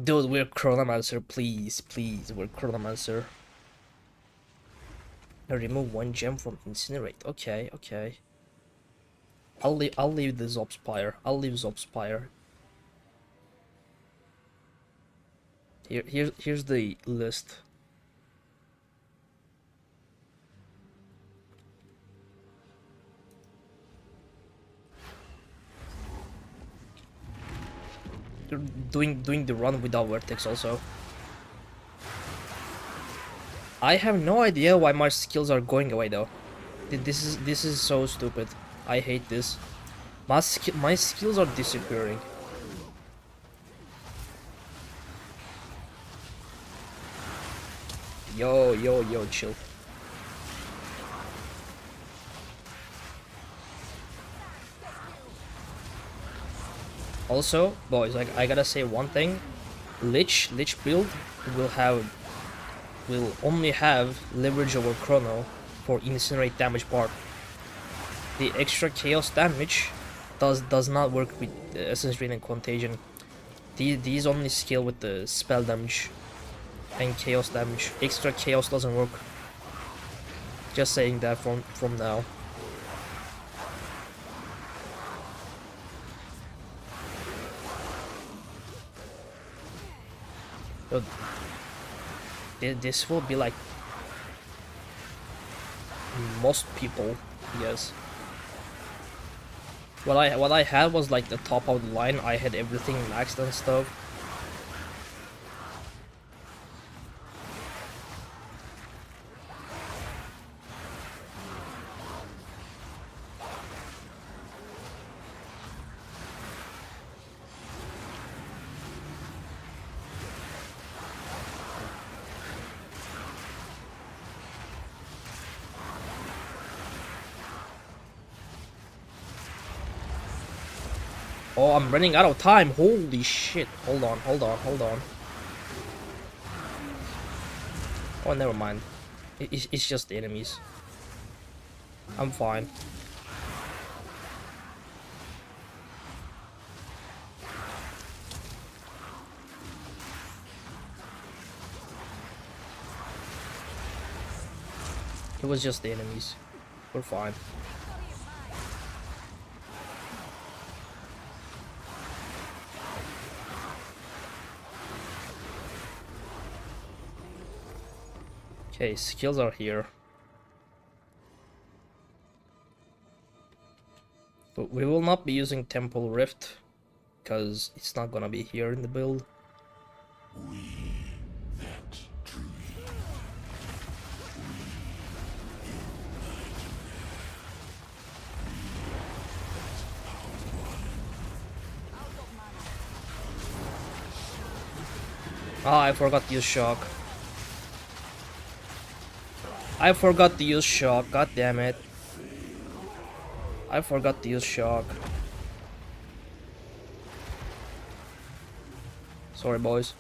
Dude, we're Chronomancer, please, we're Chronomancer. Now remove one gem from Incinerate. Okay. I'll leave the Zobspire. I'll leave Zobspire. Here's the list. You're doing the run without vertex also. I have no idea why my skills are going away though. This is so stupid. I hate this. My skills are disappearing. Yo, chill. Also, boys, like I gotta say one thing. Lich build will will only have leverage over Chrono for incinerate damage part. The extra chaos damage does not work with Essence Drain and Contagion. These only scale with the spell damage and chaos damage. Extra chaos doesn't work. Just saying that from now. So this will be like most people, yes. What I had was like the top of the line. I had everything maxed and stuff. Oh, I'm running out of time. Holy shit. Hold on. Oh, never mind. It's just the enemies. I'm fine. It was just the enemies. We're fine. Okay, skills are here. But we will not be using Temple Rift because it's not gonna be here in the build. Ah, I forgot to use shock. I forgot to use shock, god damn it. I forgot to use shock. Sorry boys.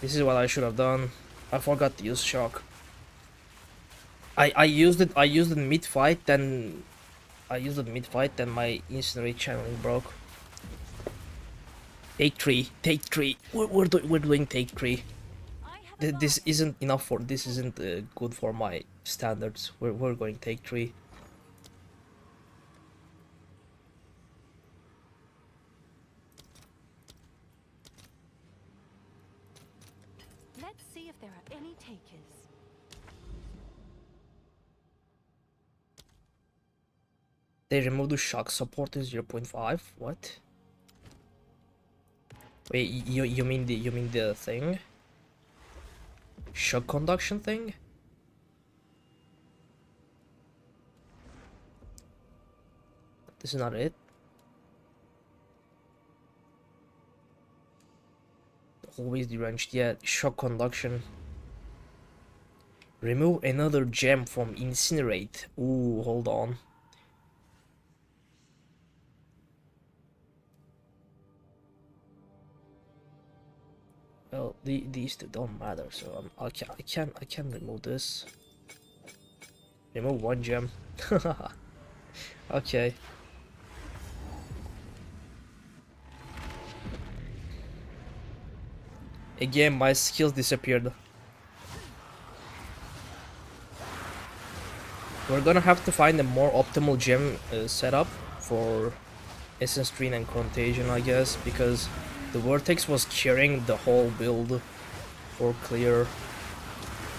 This is what I should have done. I forgot to use shock. I used it mid fight, then my incinerate channeling broke. Take 3. We're doing take 3. This isn't enough for. This isn't good for my standards. We're going take 3. Let's see if there are any takers. They removed the shock support in 0.5. What? Wait, you mean the thing? Shock conduction thing? This is not it. Always deranged. Yeah, shock conduction. Remove another gem from incinerate. Ooh, hold on. Well, these two don't matter, so I can remove this. Remove 1 gem. Okay. Again, my skills disappeared. We're gonna have to find a more optimal gem setup for Essence Drain and Contagion, I guess, because the Vortex was carrying the whole build for clear.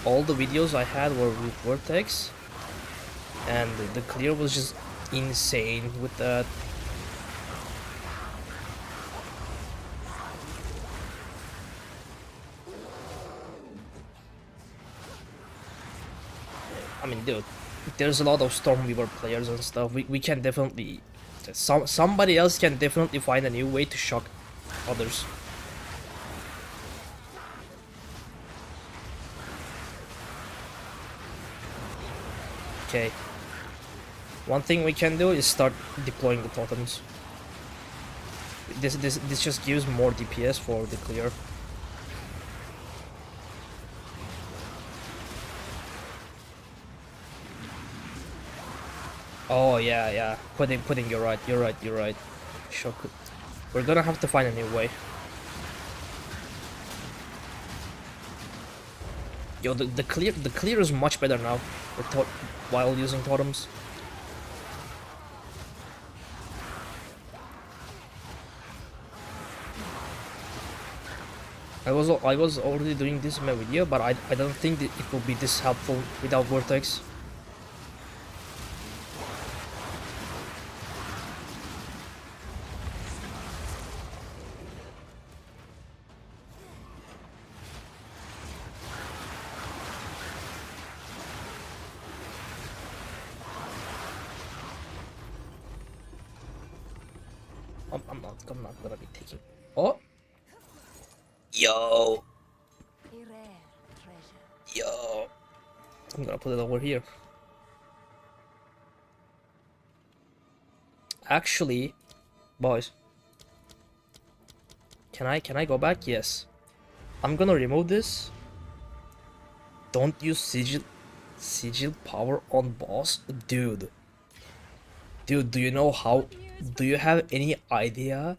All the videos I had were with Vortex, and the clear was just insane with that. I mean, dude, there's a lot of Stormweaver players and stuff. We can definitely... Somebody else can definitely find a new way to shock others. Okay. One thing we can do is start deploying the totems. This just gives more DPS for the clear. Oh yeah, yeah. Pudding. You're right. You're right. You're right. Shock. We're gonna have to find a new way. Yo, the clear is much better now with while using totems. I was already doing this in my video, but I don't think that it will be this helpful without Vortex. I'm not gonna be taking. Oh, yo, A rare treasure. yo. I'm gonna put it over here. Actually, boys, can I go back? Yes. I'm gonna remove this. Don't use sigil power on boss, dude. Dude, do you know how? Do you have any idea?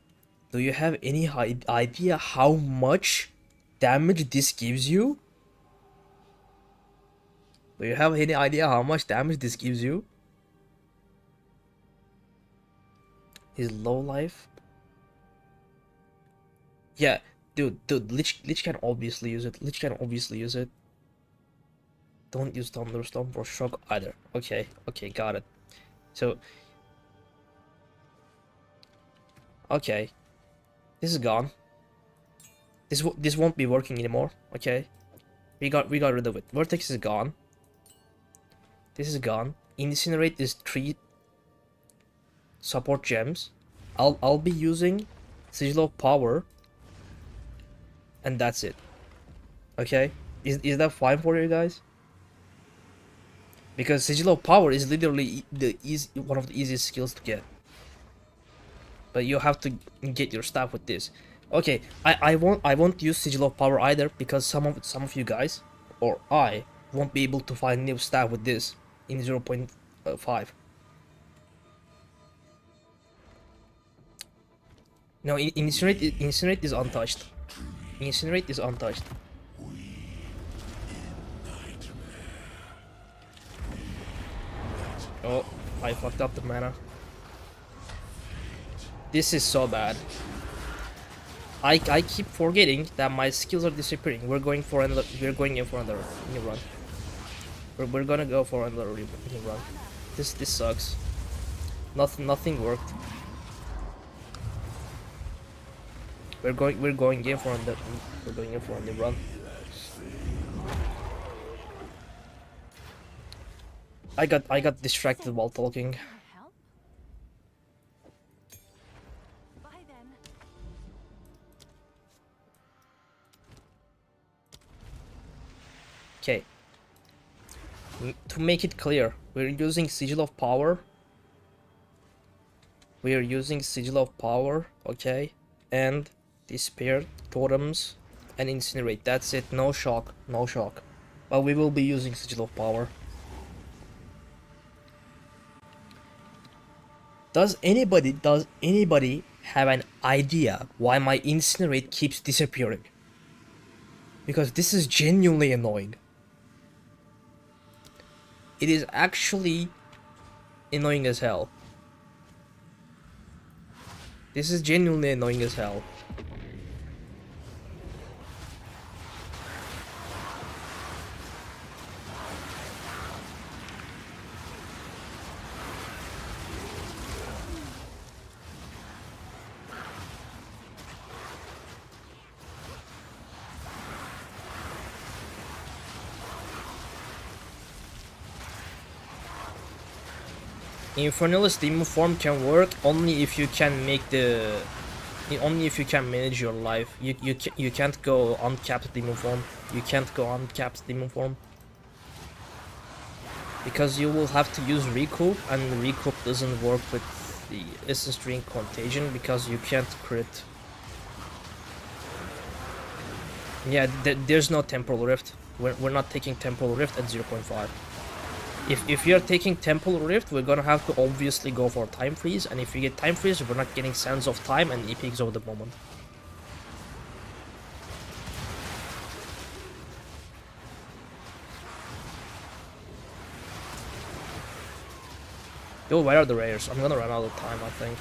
Do you have any idea how much damage this gives you? Do you have any idea how much damage this gives you? His low life. Yeah, dude, Lich can obviously use it. Lich can obviously use it. Don't use Thunderstorm or Shock either. Okay, okay, got it. So, okay, this is gone. This won't be working anymore. Okay, we got rid of it. Vortex is gone. This is gone. Incinerate is 3 support gems. I'll be using Sigil of Power, and that's it. Okay, is that fine for you guys? Because Sigil of Power is literally one of the easiest skills to get. But you have to get your stuff with this. Okay, I won't use Sigil of Power either, because some of you guys or I won't be able to find new stuff with this in 0.5. No, Incinerate is untouched. Incinerate is untouched. Oh, I fucked up the mana. This is so bad. I keep forgetting that my skills are disappearing. We're going in for another new run. We're gonna go for another new run. This sucks. Nothing worked. We're going in for a new run. I got distracted while talking. Help? Bye then. Okay. To make it clear, we're using Sigil of Power. We are using Sigil of Power, okay? And Despair, Totems, and Incinerate. That's it. No shock. No shock. But we will be using Sigil of Power. Does anybody have an idea why my Incinerate keeps disappearing? Because this is genuinely annoying. It is actually annoying as hell. This is genuinely annoying as hell. Infernalis demon form can work only if you can manage your life. You can't go uncapped demon form. You can't go uncapped demon form. Because you will have to use recoup, and recoup doesn't work with the essence drink contagion because you can't crit. Yeah, there's no temporal rift. We're not taking temporal rift at 0.5. If you're taking Temple Rift, we're gonna have to obviously go for Time Freeze, and if you get Time Freeze, we're not getting Sands of Time and Epics of the Moment. Yo, where are the rares? I'm gonna run out of time, I think.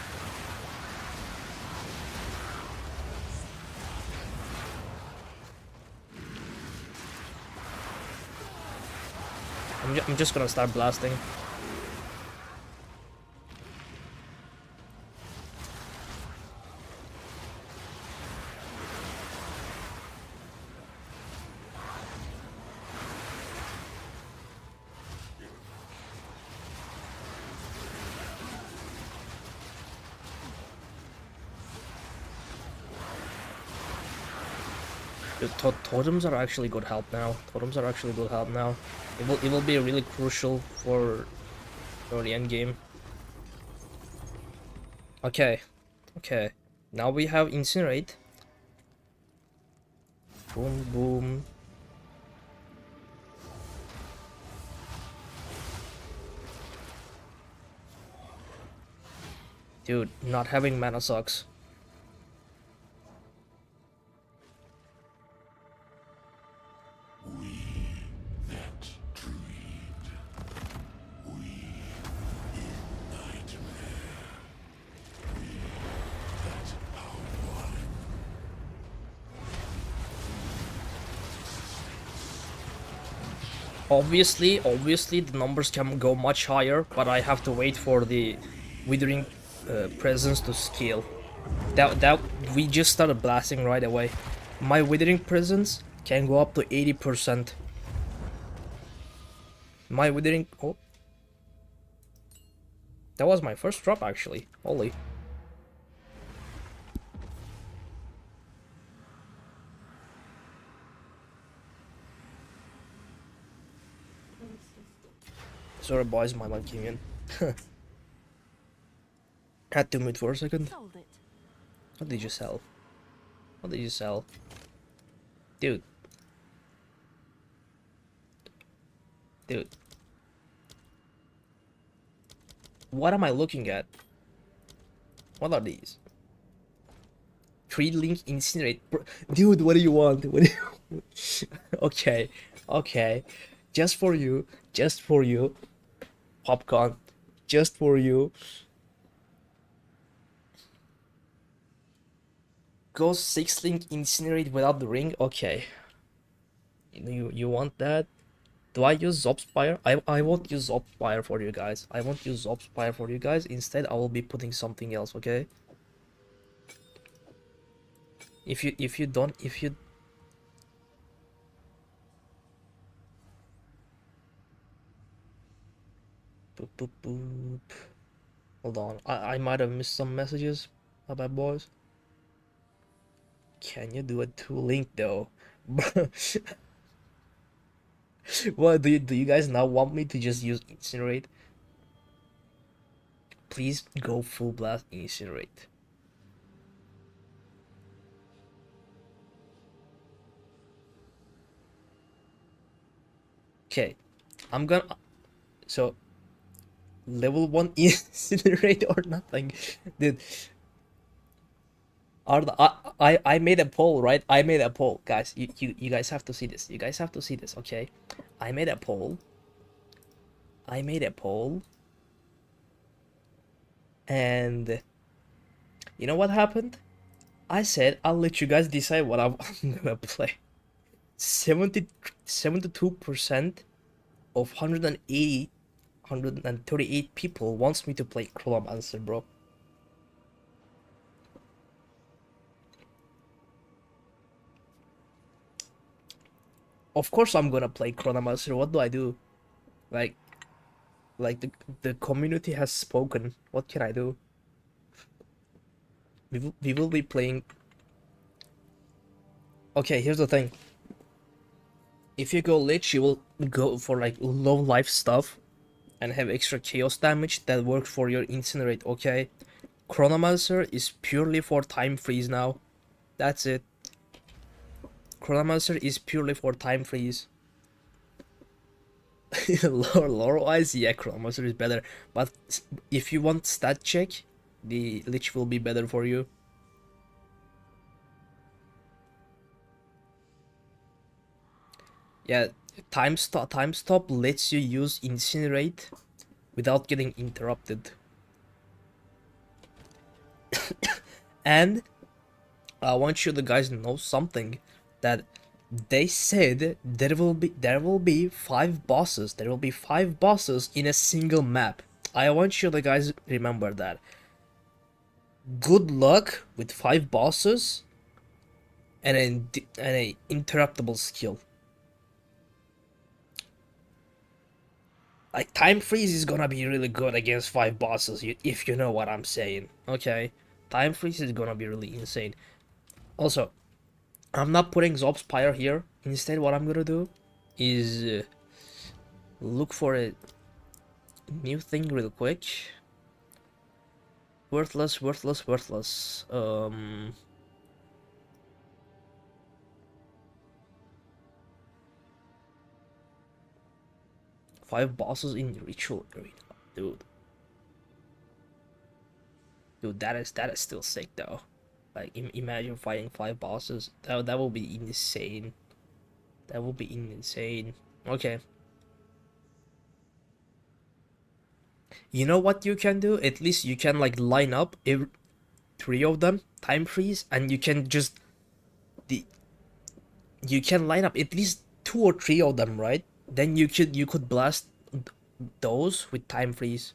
I'm just gonna start blasting. Totems are actually good help now. Totems are actually good help now. It will be really crucial for the end game. Okay, okay. Now we have Incinerate. Boom, boom. Dude, not having mana sucks. Obviously, the numbers can go much higher, but I have to wait for the Withering Presence to scale. That we just started blasting right away. My Withering Presence can go up to 80%. My Withering... Oh. That was my first drop, actually. Holy. Sorry, boys, my mic came in. Had to mute for a second. Sold it. What did you sell? What did you sell? Dude. Dude. What am I looking at? What are these? Tree Link Incinerate. Dude, what do you want? What do you... Okay, okay. Just for you. Just for you. Popcorn. Just for you. Go 6 Link Incinerate without the ring? Okay. You want that? Do I use Zobspire? I won't use Zobspire for you guys. I won't use Zobspire for you guys. Instead, I will be putting something else, okay? If you don't boop, boop, boop. Hold on. I might have missed some messages. My bad, boys. Can you do a 2 link though? What do you guys now want me to just use Incinerate? Please go full blast Incinerate. Okay, I'm gonna... So, level 1 Incinerate or nothing. Dude, I made a poll, right? I made a poll, guys. You guys have to see this. You guys have to see this, okay? I made a poll. I made a poll. And you know what happened? I said I'll let you guys decide what I'm gonna play. 72% of 138 people wants me to play Chronomancer, bro. Of course I'm gonna play Chronomancer. What do I do? Like the community has spoken. What can I do? We will be playing... Okay, here's the thing. If you go Lich, you will go for like low life stuff and have extra chaos damage that works for your Incinerate, okay? Chronomancer is purely for time freeze now. That's it. Chronomancer is purely for time freeze. Lore wise, yeah, Chronomancer is better. But if you want stat check, the Lich will be better for you. Yeah, time stop lets you use Incinerate without getting interrupted. And I want you the guys to know something, that they said there will be 5 bosses. There will be 5 bosses in a single map. I want you the guys remember that. Good luck with 5 bosses and a interruptible skill. Like, time freeze is gonna be really good against 5 bosses, if you know what I'm saying. Okay, time freeze is gonna be really insane. Also, I'm not putting Zobspire here. Instead, what I'm gonna do is look for a new thing real quick. Worthless. 5 bosses in Ritual Arena, dude. Dude, that is still sick though. Like, imagine fighting 5 bosses. That will be insane. That will be insane. Okay. You know what you can do? At least you can like line up 3 of them, time freeze, and you can just you can line up at least 2 or 3 of them, right? Then you could blast those with time freeze.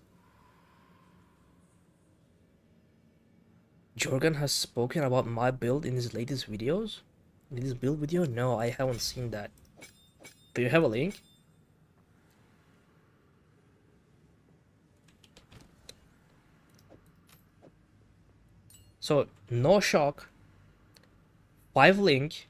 Jorgen has spoken about my build in his latest videos? In his build video? No, I haven't seen that. Do you have a link? So, no shock. 5 link.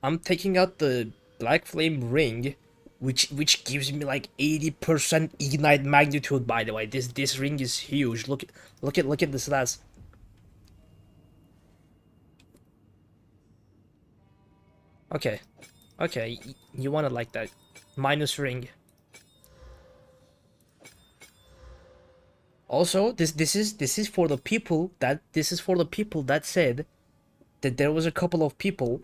I'm taking out the Blackflame ring, which gives me like 80% ignite magnitude, by the way. This ring is huge. Look at the stats. Okay, you want it like that. Minus ring. Also, this is for the people that said that there was a couple of people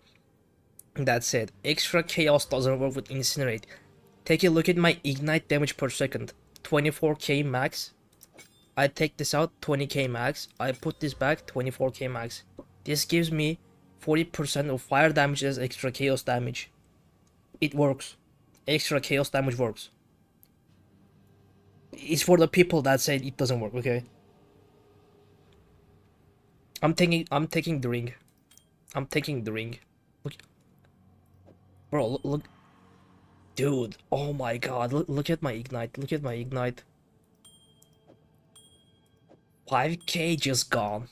that said extra chaos doesn't work with incinerate. Take a look at my ignite damage per second. 24k max. I take this out, 20k max. I put this back, 24k max. This gives me 40% of fire damage as extra chaos damage. It works. Extra chaos damage works. It's for the people that said it doesn't work, okay? I'm taking the ring. I'm taking the ring. Look. Bro, look. Dude, oh my god, look at my ignite. Look at my ignite. 5k just gone.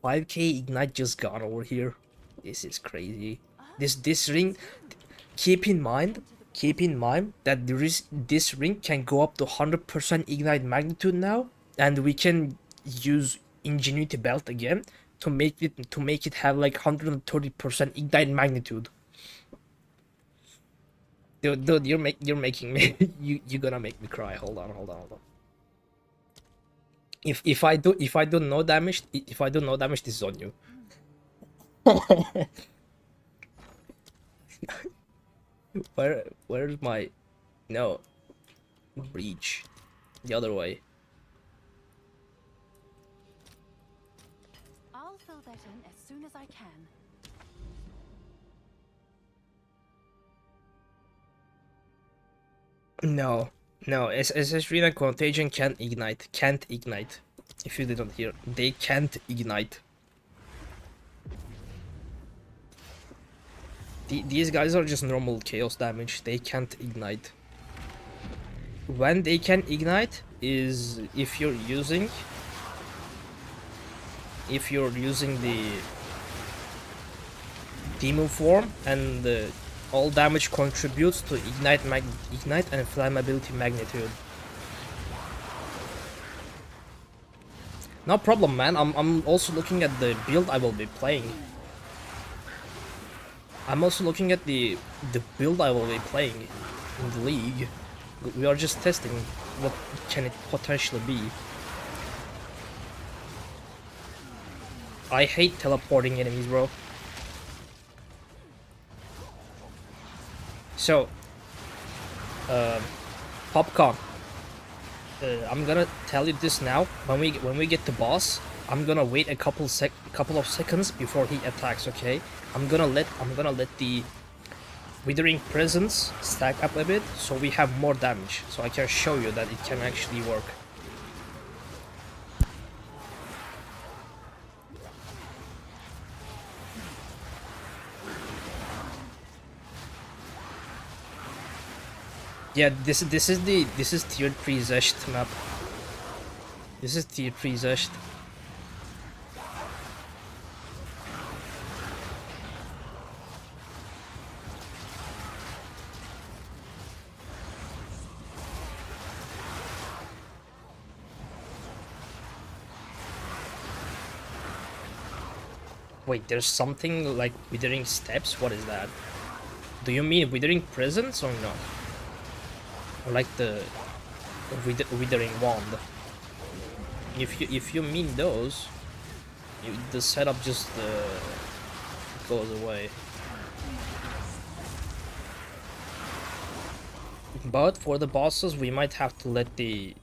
5k ignite just gone over here. This is crazy. This ring, keep in mind that this ring can go up to 100% ignite magnitude now, and we can use Ingenuity belt again to make it have like 130% ignite magnitude. Dude, you're making me you're gonna make me cry. Hold on. If I do no damage, this is on you. Where's my no breach? The other way. I'll fill that in as soon as I can. No, Arena Contagion can't ignite. If you didn't hear, they can't ignite. These guys are just normal chaos damage. They can't ignite. When they can ignite is if you're using the demon form, and all damage contributes to ignite and flammability magnitude. No problem, man. I'm also looking at the build I will be playing. I'm also looking at the build I will be playing. in the league. We are just testing what can it potentially be. I hate teleporting enemies, bro. So, Popcorn. I'm gonna tell you this now. When we get the boss, I'm gonna wait a couple of seconds before he attacks. Okay, I'm gonna let the Withering Presence stack up a bit so we have more damage, so I can show you that it can actually work. Yeah, this is tier 3 Zesht map. This is tier 3 Zesht. Wait, there's something like Withering Steps? What is that? Do you mean Withering Presence or no? Or like the Withering Wand? If you mean those, the setup just goes away. But for the bosses, we might have to let the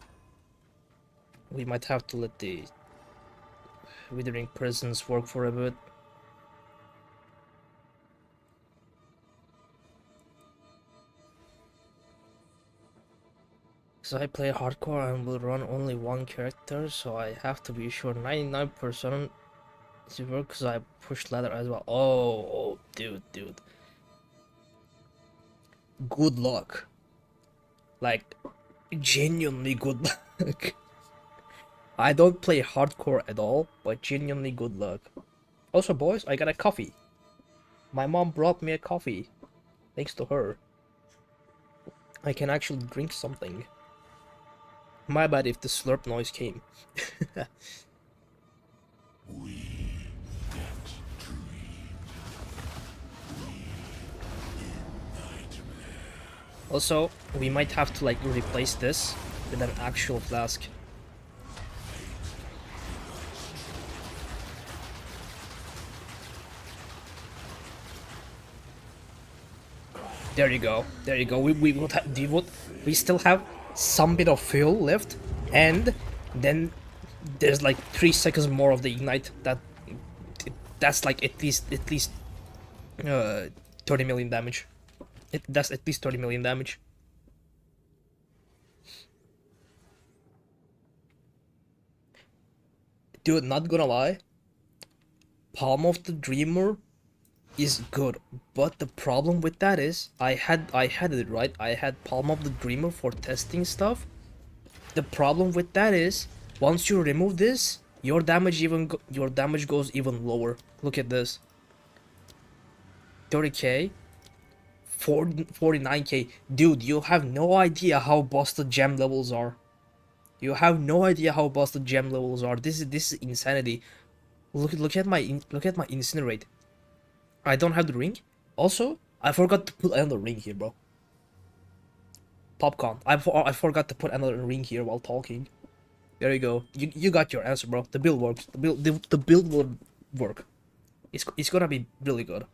Withering Presence work for a bit. So I play hardcore and will run only one character, so I have to be sure 99% to work because I push ladder as well. Oh, dude. Good luck. Like, genuinely good luck. I don't play hardcore at all, but genuinely good luck. Also, boys, I got a coffee. My mom brought me a coffee. Thanks to her, I can actually drink something. My bad if the slurp noise came. Also, we might have to like replace this with an actual flask. There you go. There you go. We still have some bit of fuel left, and then there's like 3 seconds more of the ignite. That's like at least 30 million damage. That's at least 30 million damage. Dude, not gonna lie, Palm of the Dreamer is good, but the problem with that is I had it right. I had Palm of the Dreamer for testing stuff. The problem with that is once you remove this, your damage goes even lower. Look at this. 30k, 49k. Dude, you have no idea how busted gem levels are. You have no idea how busted gem levels are. This is insanity. Look at my incinerate. I don't have the ring. Also, I forgot to put another ring here, bro. Popcorn. I forgot to put another ring here while talking. There you go. You got your answer, bro. The build works. The build will work. It's gonna be really good.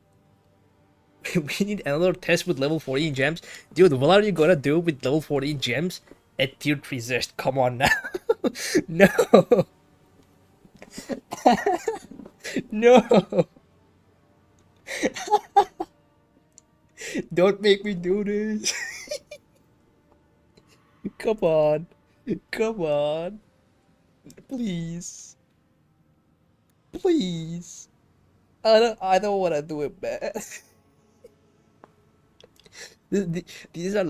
We need another test with level 14 gems. Dude, what are you gonna do with level 14 gems at tier 3 Zest? Come on now. No. No. Don't make me do this. Come on. Come on. Please. Please. I don't want to do it, man. These are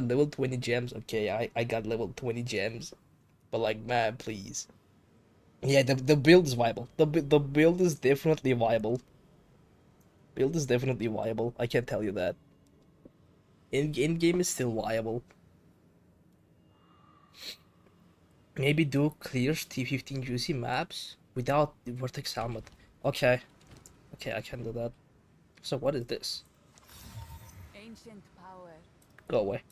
level 20 gems. Okay, I got level 20 gems. But like, man, please. Yeah, the build is viable. The build is definitely viable. Build is definitely viable. I can tell you that. In game is still viable. Maybe do clear T15 juicy maps without the Vortex helmet. Okay. Okay, I can do that. So what is this? ancient power. Go away.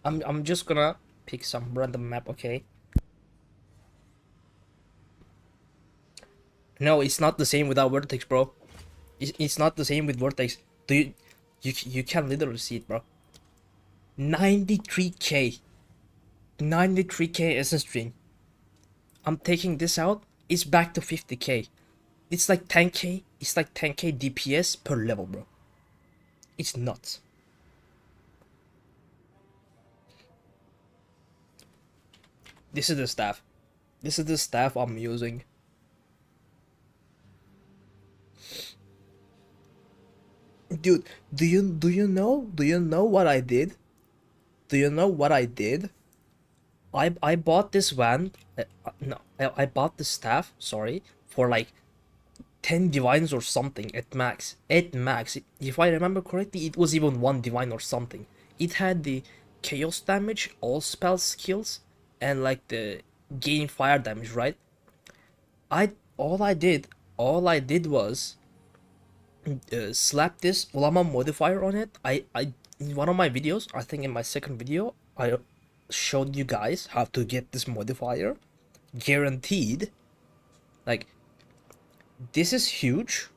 I'm just gonna pick some random map, okay? No, it's not the same without vertex, bro. It's not the same with vertex. Do you can literally see it, bro. 93k. 93k essence string. I'm taking this out. It's back to 50k. It's like 10k. It's like 10k DPS per level, bro. It's nuts. This is the staff. This is the staff I'm using. Dude, do you know what I did? Do you know what I did? I bought this wand. No, I bought the staff. Sorry, for like 10 divines or something at max. At max, if I remember correctly, it was even 1 divine or something. It had the chaos damage, all spell skills, and like the gain fire damage, right? I all I did was slap this Ulama modifier on it. I in one of my videos, I think in my second video, I showed you guys how to get this modifier. Guaranteed. Like, this is huge,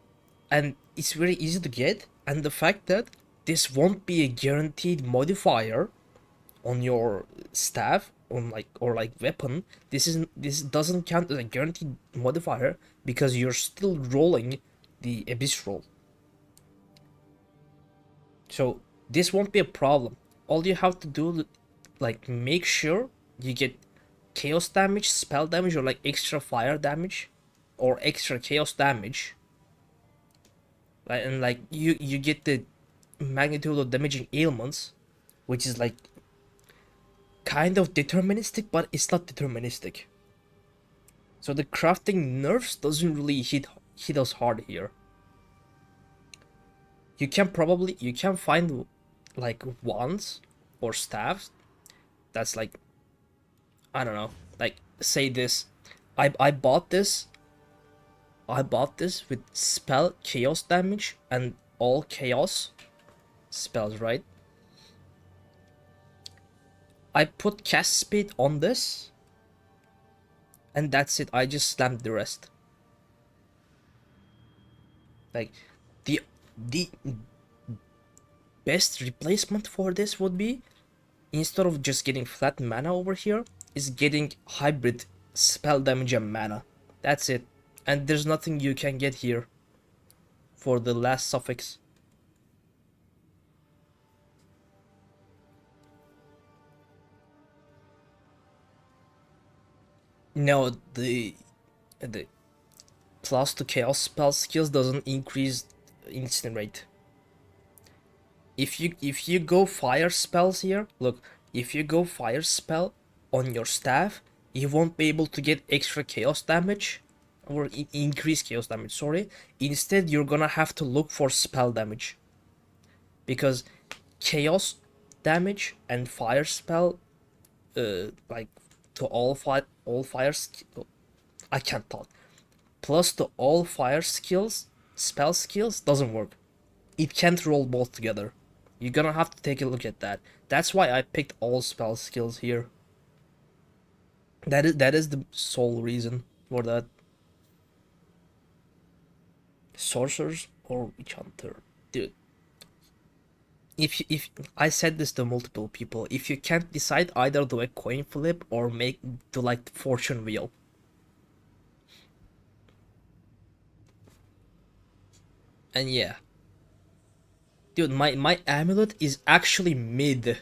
and it's very easy to get. And the fact that this won't be a guaranteed modifier on your staff, on like or like weapon, this doesn't count as a guaranteed modifier because you're still rolling the abyss roll. So this won't be a problem. All you have to do, like, make sure you get chaos damage, spell damage, or like extra fire damage, or extra chaos damage. Right, and like you get the magnitude of damaging ailments, which is like kind of deterministic, but it's not deterministic. So the crafting nerfs doesn't really hit us hard here. You can find like wands or staffs that's like, I don't know, like say this. I bought this. I bought this with spell chaos damage and all chaos spells, right? I put cast speed on this, and that's it. I just slammed the rest. Like, the best replacement for this would be, instead of just getting flat mana over here, is getting hybrid spell damage and mana. That's it. And there's nothing you can get here for the last suffix. No, the plus to chaos spell skills doesn't increase incinerate. If you go fire spells here, look, if you go fire spell on your staff, you won't be able to get extra chaos damage or increase chaos damage, sorry. Instead, you're gonna have to look for spell damage, because chaos damage and fire spell, like to all fire I can't talk. Plus to all fire skills, spell skills doesn't work. It can't roll both together. You're gonna have to take a look at that. That's why I picked all spell skills here. That is the sole reason for that. Sorcerers or witch hunter, dude. If I said this to multiple people, if you can't decide, either do a coin flip or do like fortune wheel. And yeah, dude, my amulet is actually mid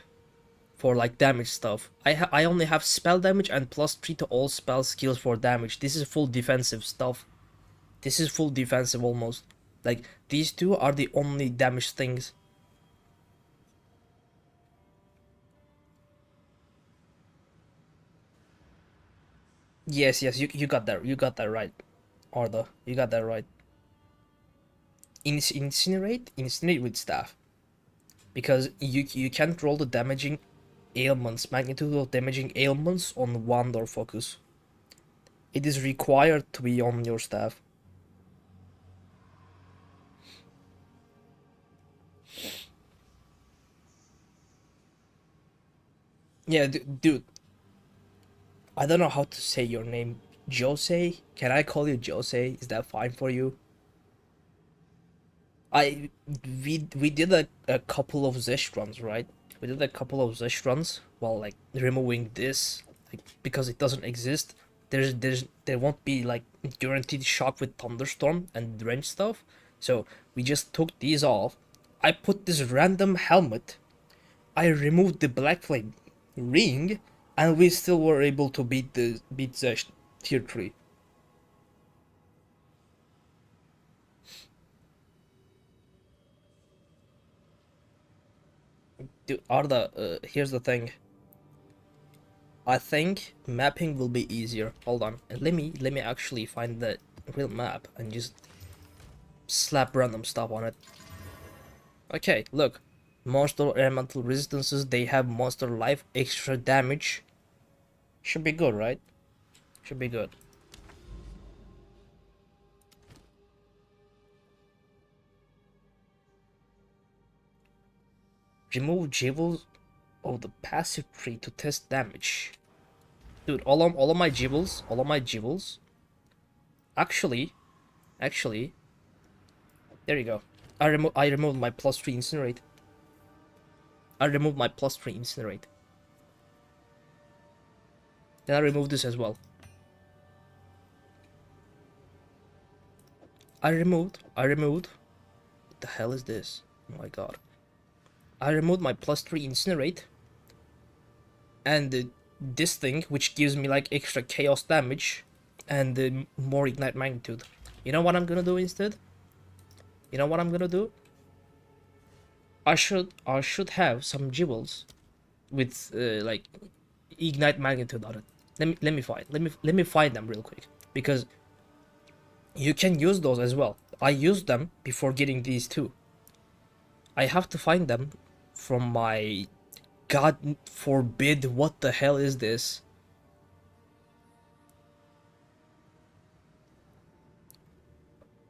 for like damage stuff. I only have spell damage and +3 to all spell skills for damage. This is full defensive stuff. This is full defensive almost. Like, these two are the only damage things. Yes, you got that. You got that right, Arda. You got that right. Incinerate with staff, because you can't roll the damaging ailments, magnitude of damaging ailments on wand or focus. It is required to be on your staff. Yeah, dude. I don't know how to say your name. Jose? Can I call you Jose? Is that fine for you? I we did a couple of Zesh runs, right? We did a couple of Zesh runs while like removing this, like because it doesn't exist. There won't be like guaranteed shock with thunderstorm and drench stuff. So we just took these off. I put this random helmet. I removed the Blackflame ring, and we still were able to beat Zesh tier 3. Dude, Arda, here's the thing. I think mapping will be easier. Hold on, and let me actually find the real map and just slap random stuff on it. Okay, look, monster elemental resistances. They have monster life, extra damage. Should be good, right? Should be good. Remove jewels of the passive tree to test damage. Dude, all of my jewels. Actually, there you go. I removed my +3 incinerate. I removed my +3 incinerate. Then I removed this as well. I removed. What the hell is this? Oh my god. I removed my +3 incinerate. And this thing, which gives me like extra chaos damage and more ignite magnitude. You know what I'm gonna do instead? You know what I'm gonna do? I should have some jewels with like ignite magnitude on it. Let me find them real quick, because you can use those as well. I used them before getting these two. I have to find them from my, God forbid, what the hell is this?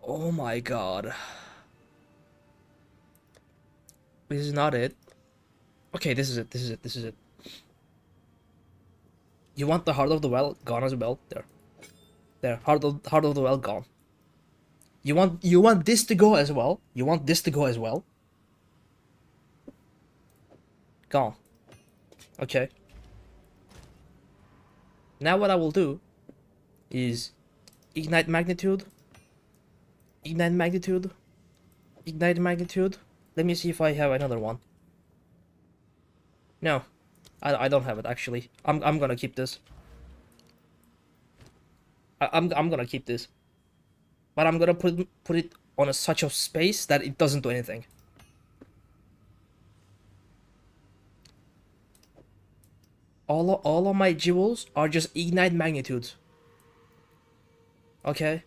Oh my god. This is not it. Okay, this is it. You want the Heart of the Well gone as well? There, Heart of the Well gone. You want this to go as well? You want this to go as well? Gone. Okay. Now what I will do is ignite magnitude. Ignite magnitude. Ignite magnitude. Let me see if I have another one. No. I don't have it actually. I'm gonna keep this. I'm gonna keep this. But I'm gonna put it on such a space that it doesn't do anything. All of my jewels are just ignite magnitudes. Okay?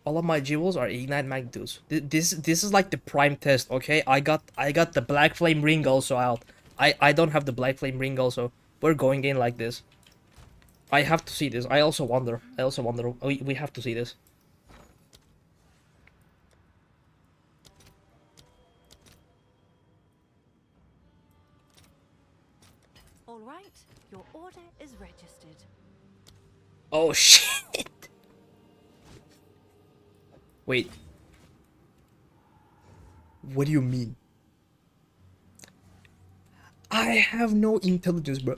All of my jewels are ignite magnitudes. This is like the prime test, okay? I got the black flame ring also out. I don't have the black flame ring also. We're going in like this. I have to see this. I also wonder. We have to see this. All right, your order is registered. Oh shit. Wait. What do you mean? I have no intelligence, bro.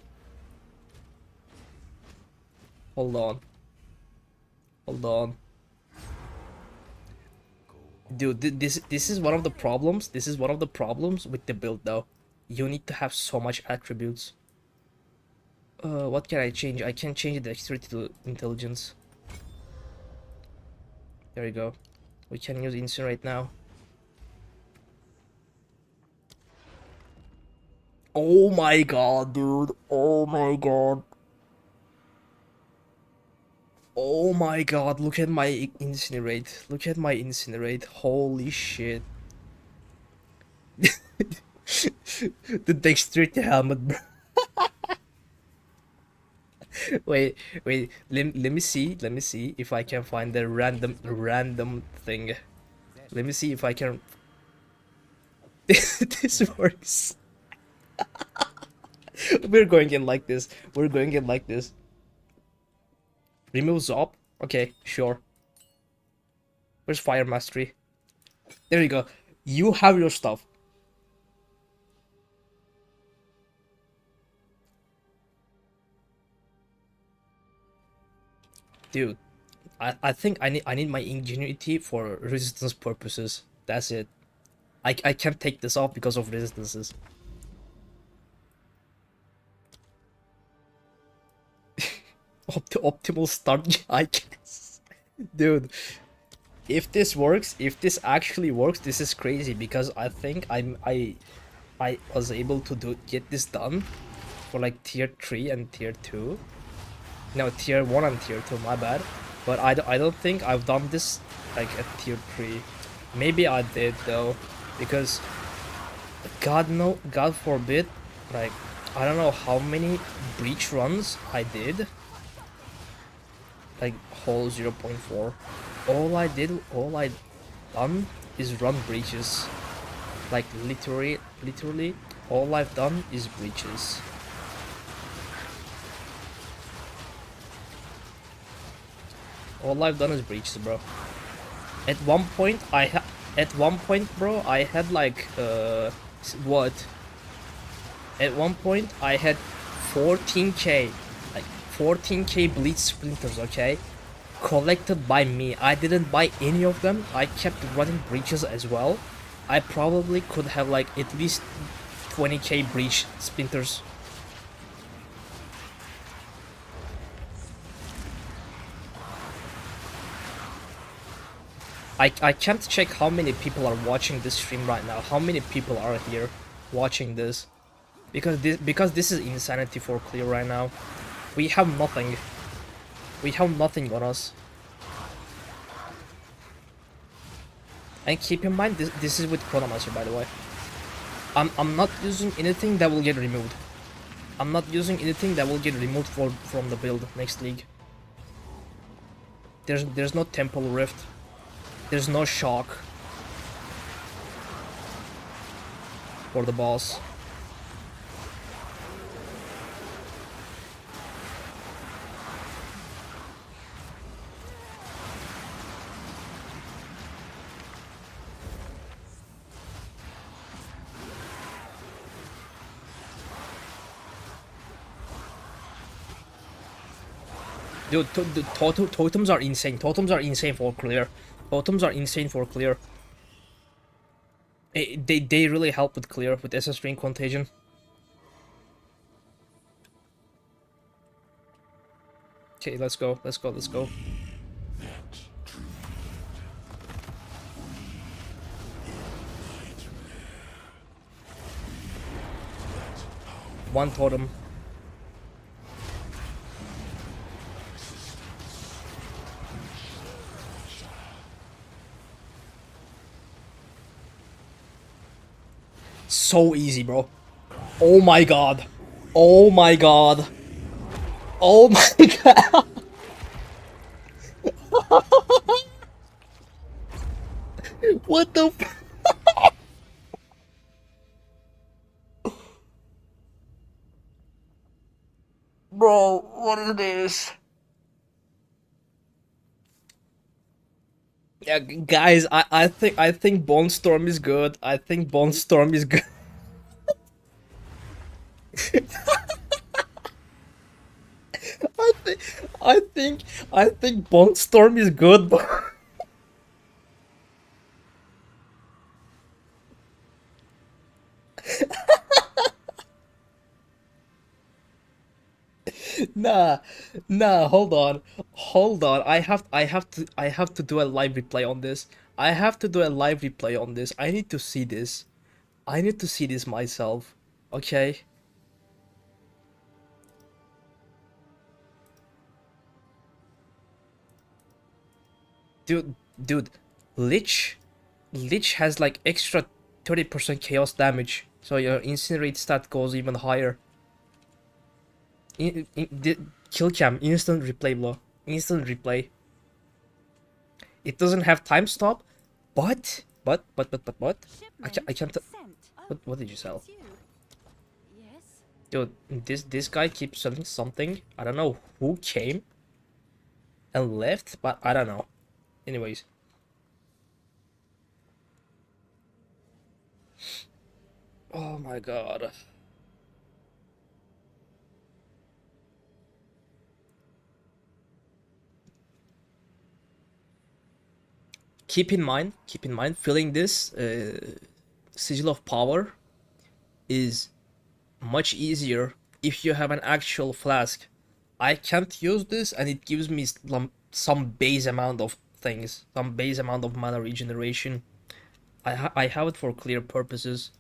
Hold on. Hold on. Dude, this is one of the problems. This is one of the problems with the build though. You need to have so much attributes. What can I change? I can change the dexterity to intelligence. There you go. We can use incinerate now. Oh my god, dude. Oh my god. Oh my god, look at my incinerate. Look at my incinerate. Holy shit. The dexterity helmet, bro. Wait, let me see if I can find the random thing. Let me see if I can. This works. We're going in like this. We're going in like this. Remove Zop? Okay, sure. Where's Fire Mastery? There you go. You have your stuff. Dude, I think I need my ingenuity for resistance purposes. That's it. I can't take this off because of resistances. Optimal start, I guess. Dude, if this works, if this actually works, this is crazy because I think I was able to get this done for like tier 3 and tier 2. No, tier 1 and tier 2, my bad. But I don't think I've done this like at tier 3. Maybe I did though, because God forbid, like I don't know how many breach runs I did. Like whole 0.4. All I done is run breaches. Like literally all I've done is breaches. All I've done is breaches, bro. At one point, bro, I had like what? At one point, I had 14k, like 14k bleach splinters. Okay, collected by me. I didn't buy any of them. I kept running breaches as well. I probably could have like at least 20k breach splinters. I can't check how many people are watching this stream right now. How many people are here watching this? Because this is insanity for clear right now. We have nothing. We have nothing on us. And keep in mind this is with Chronomancer, by the way. I'm not using anything that will get removed. I'm not using anything that will get removed from the build next league. There's no Temple Rift. There's no shock for the boss. Dude, the totems are insane. Totems are insane for clear. Totems are insane for clear. They really help with clear, with SS Ring Contagion. Okay, let's go. One totem. So easy, bro. Oh my god. Oh my god. Oh my god. What the f— Bro, what is this? Yeah, guys, I think Bone Storm is good. I think Bone Storm is good. I think I think Bone Storm is good, but nah, hold on. I have to do a live replay on this. I have to do a live replay on this. I need to see this. I need to see this myself. Okay? Dude, Lich has like extra 30% chaos damage, so your incinerate stat goes even higher. The kill cam, instant replay, bro. Instant replay. It doesn't have time stop, but I can't. Sent. Oh, What did you sell? it's you. Yes. Dude, this guy keeps selling something. I don't know who came and left, but I don't know. Anyways. Oh my god. Keep in mind, filling this sigil of power is much easier if you have an actual flask. I can't use this and it gives me some base amount of things, some base amount of mana regeneration. I have it for clear purposes.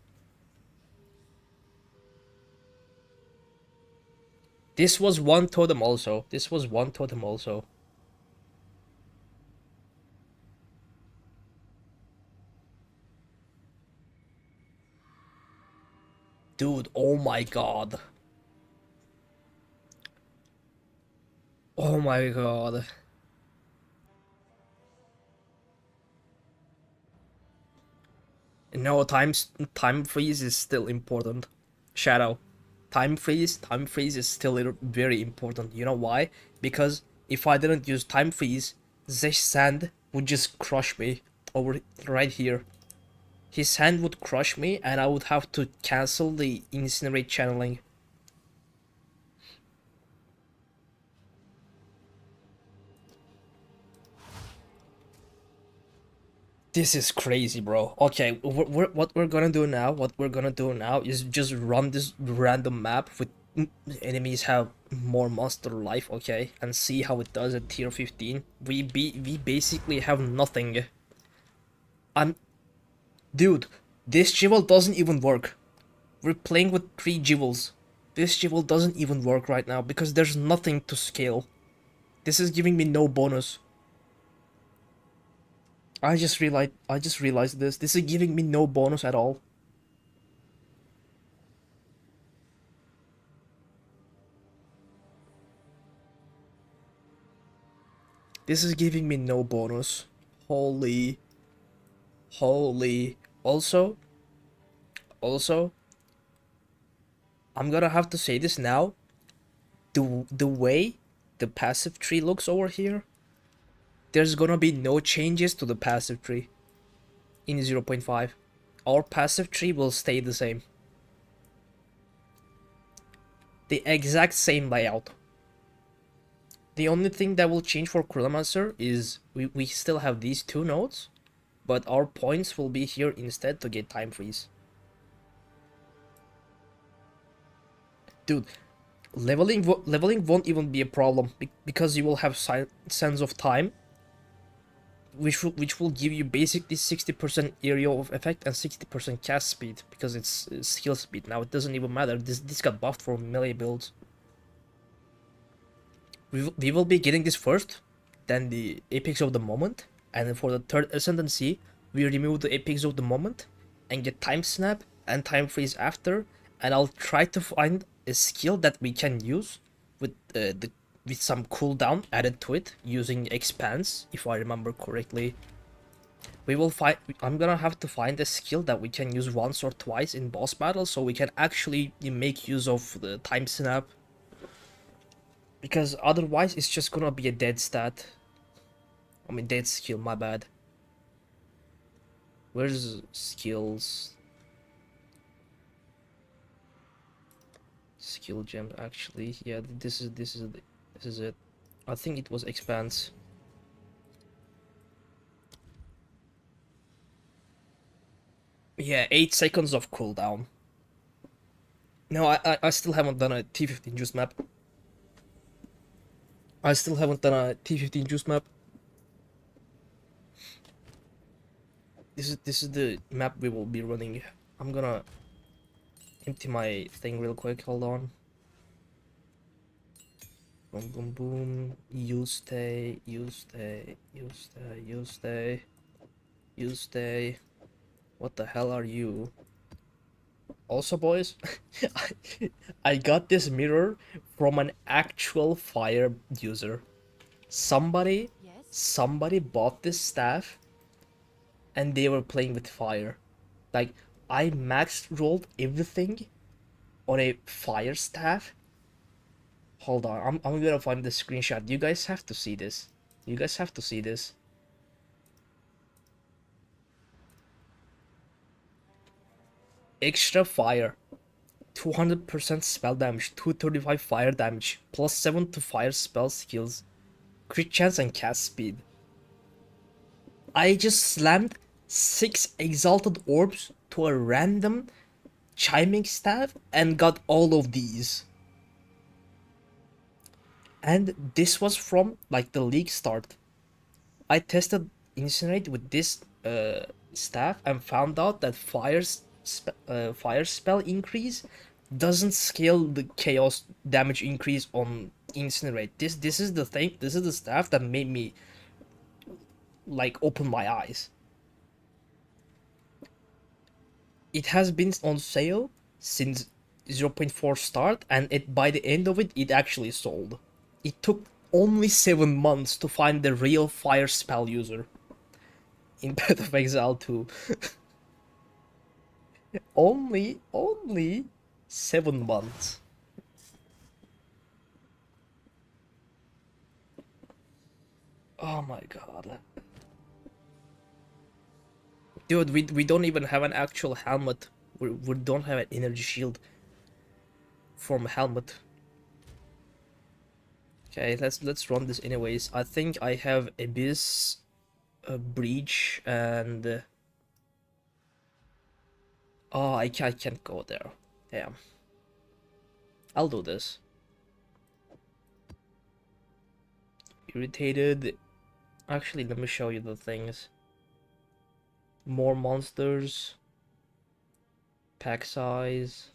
This was one totem also. Dude, oh my god. Oh my god. No, time freeze is still important. Shadow. Time freeze is still very important. You know why? Because if I didn't use time freeze, this sand would just crush me over right here. His hand would crush me and I would have to cancel the incinerate channeling. This is crazy, bro. Okay, what we're gonna do now is just run this random map with enemies have more monster life, okay, and see how it does at tier 15. We basically have nothing. Dude, this jewel doesn't even work. We're playing with 3 jewels. This jewel doesn't even work right now because there's nothing to scale. This is giving me no bonus. I just realized this. This is giving me no bonus at all. This is giving me no bonus. Holy. Also, I'm gonna have to say this now. The way the passive tree looks over here, there's gonna be no changes to the passive tree in 0.5. Our passive tree will stay the same. The exact same layout. The only thing that will change for Chronomancer is we still have these 2 nodes, but our points will be here instead to get time freeze. Dude, leveling won't even be a problem because you will have Sands of Time, which will give you basically 60% area of effect and 60% cast speed because it's skill speed. Now it doesn't even matter. This got buffed for melee builds. We will be getting this first, then the Apex of the Moment, and then for the 3rd Ascendancy, we remove the Apex of the Moment and get Time Snap and Time Freeze after, and I'll try to find a skill that we can use with with some cooldown added to it using Expanse, if I remember correctly. We will find. I'm gonna have to find a skill that we can use once or twice in boss battles, so we can actually make use of the Time Snap. Because otherwise, it's just gonna be a dead stat. I mean, dead skill. My bad. Where's skills? Skill gem. Actually, yeah. This is it. I think it was Expanse. Yeah, 8 seconds of cooldown. No, I still haven't done a T15 juice map. This is the map we will be running. I'm gonna empty my thing real quick. Hold on. Boom, boom, boom. You stay. What the hell are you? Also, boys, I got this mirror from an actual fire user. Somebody bought this staff and they were playing with fire. Like, I maxed rolled everything on a fire staff. Hold on, I'm gonna find the screenshot. You guys have to see this. You guys have to see this. Extra fire. 200% spell damage, 235 fire damage, plus 7 to fire spell skills, crit chance and cast speed. I just slammed 6 exalted orbs to a random chiming staff and got all of these. And this was from like the league start. I tested Incinerate with this staff and found out that fire spell increase doesn't scale the chaos damage increase on Incinerate. This is the thing. This is the staff that made me like open my eyes. It has been on sale since 0.4 start, and by the end of it, it actually sold. It took only 7 months to find the real fire spell user in Path of Exile 2. only 7 months. Oh my god. Dude, we don't even have an actual helmet. We don't have an energy shield from helmet. Okay, let's run this anyways. I think I have Abyss, Breach, and oh, I can't go there. Damn. I'll do this. Irritated. Actually, let me show you the things. More monsters. Pack size.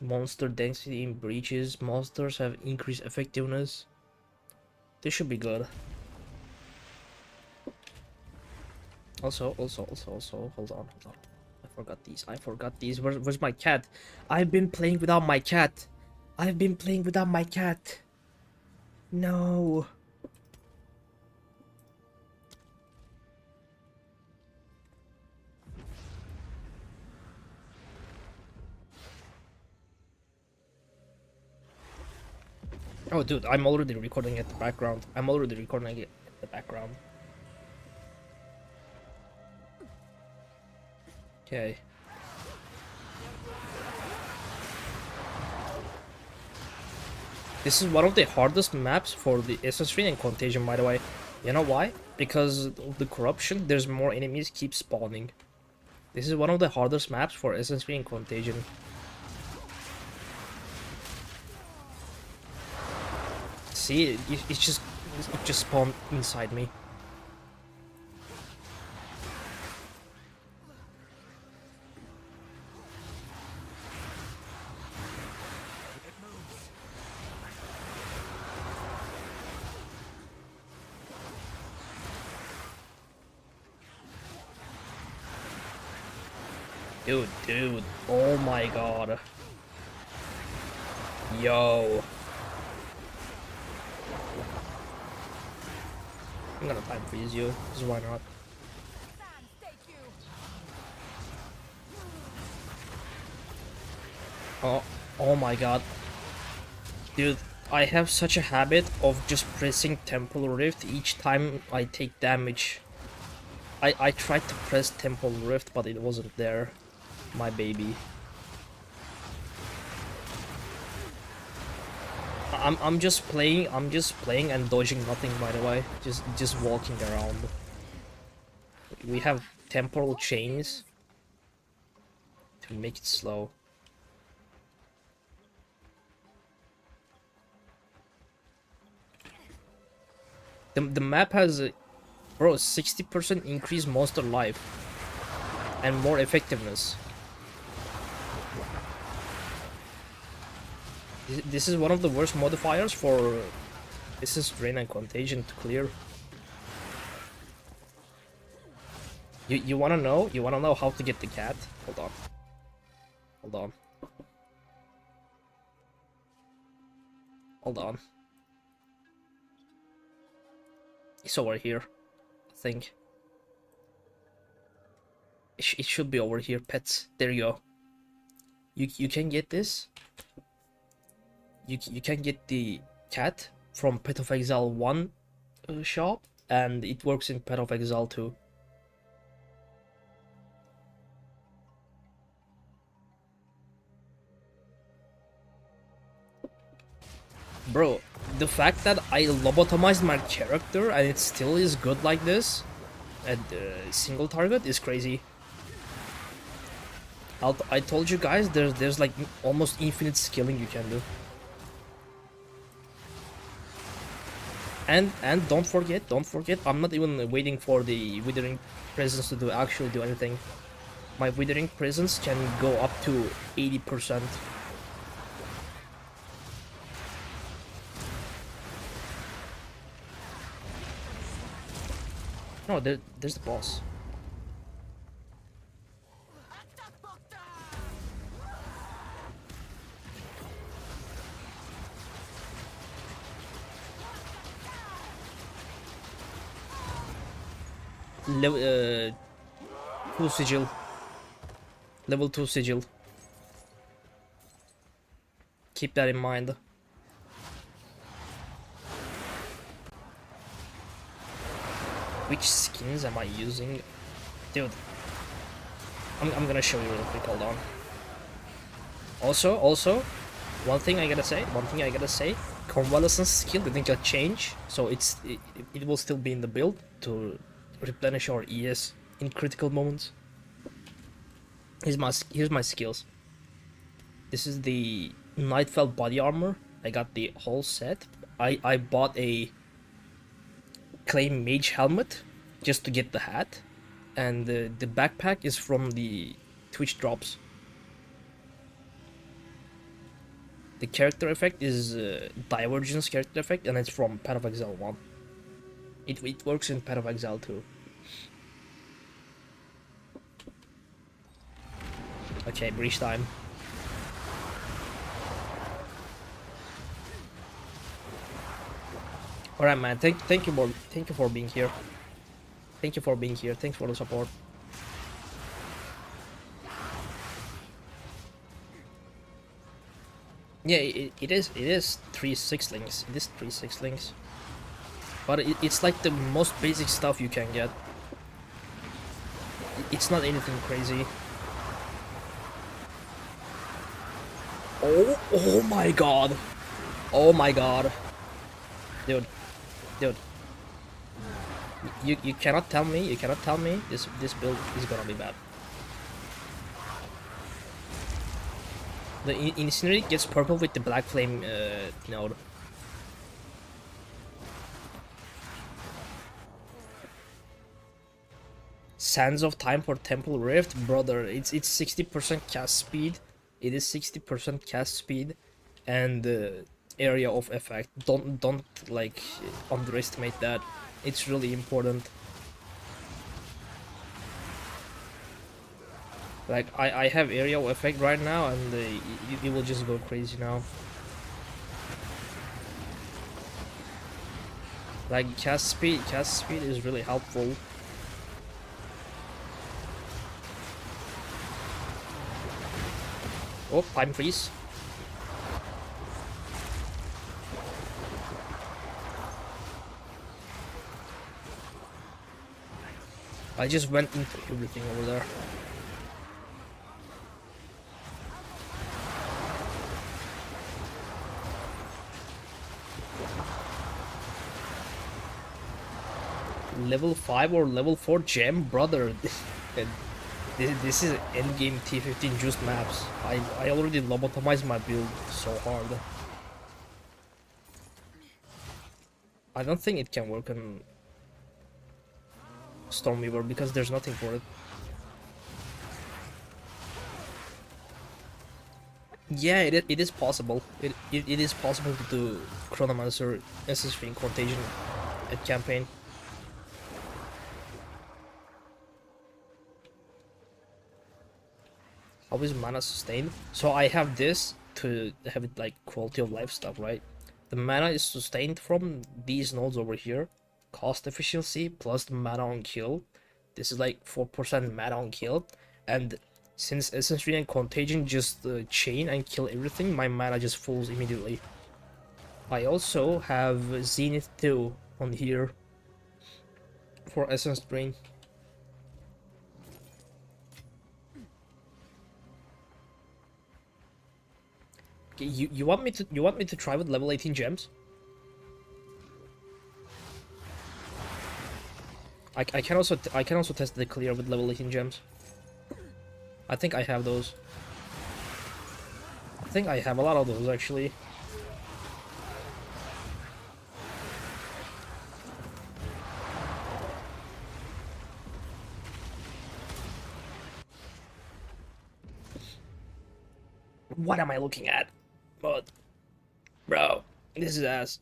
Monster density in breaches. Monsters have increased effectiveness. This should be good. Also, hold on. I forgot these. Where's my cat? I've been playing without my cat. No. Oh, dude, I'm already recording at the background. Okay. This is one of the hardest maps for the SS3 and Contagion, by the way. You know why? Because of the corruption, there's more enemies keep spawning. This is one of the hardest maps for SS3 and Contagion. See, it just spawned inside me. Dude, oh my god. Yo. I'm gonna time freeze you, because why not? Oh my god. Dude, I have such a habit of just pressing Temple Rift each time I take damage. I tried to press Temple Rift, but it wasn't there. My baby. I'm just playing and dodging nothing, by the way. Just walking around. We have temporal chains to make it slow. The map has a 60% increased monster life and more effectiveness. This is one of the worst modifiers for Drain and Contagion to clear. You wanna know? You wanna know how to get the cat? Hold on. It's over here, I think. It should be over here, pets. There you go. You can get this. You can get the cat from Path of Exile 1 shop, and it works in Path of Exile 2. Bro, the fact that I lobotomized my character and it still is good like this at single target is crazy. I told you guys there's like almost infinite skilling you can do. And don't forget, I'm not even waiting for the Withering Presence to actually do anything. My Withering Presence can go up to 80%. No, there's the boss. Level 2 sigil. Level 2 sigil. Keep that in mind. Which skins am I using? Dude. I'm gonna show you real quick, hold on. Also, one thing I gotta say, Convalescence skill didn't get changed, so it will still be in the build to replenish our ES in critical moments. Here's my skills. This is the Nightfell body armor. I got the whole set. I bought a claim mage helmet just to get the hat, and the backpack is from the Twitch drops. The character effect is Divergence character effect, and it's from Path of Exile 1. It works in Path of Exile 2. Okay, breach time. Alright, man. Thank you for being here. Thank you for being here. Thanks for the support. Yeah, it is 3 sixlings. It is 3 sixlings. But it's like the most basic stuff you can get. It's not anything crazy. Oh my god. Oh my god. Dude. You cannot tell me this build is gonna be bad. The Incinerate gets purple with the Blackflame node. Sands of Time for Temple Rift, brother. It's 60% cast speed. It is 60% cast speed, and area of effect. Don't like underestimate that. It's really important. Like I have area of effect right now, and it will just go crazy now. Like cast speed is really helpful. Oh, time freeze. I just went into everything over there. Level 5 or level 4 gem, brother. This is endgame T15 juiced maps. I already lobotomized my build so hard. I don't think it can work on Stormweaver because there's nothing for it. Yeah, it is possible. It is possible to do Chronomancer SSV Contagion at campaign. How is mana sustained? So I have this to have it like quality of life stuff, right? The mana is sustained from these nodes over here. Cost efficiency plus the mana on kill. This is like 4% mana on kill. And Since Essence Tree and Contagion just chain and kill everything, my mana just falls immediately. I also have Zenith 2 on here for Essence Drain. Okay, you want me to try with level 18 gems? I can also test the clear with level 18 gems. I think I have those. I think I have a lot of those actually. What am I looking at? But, bro, this is ass.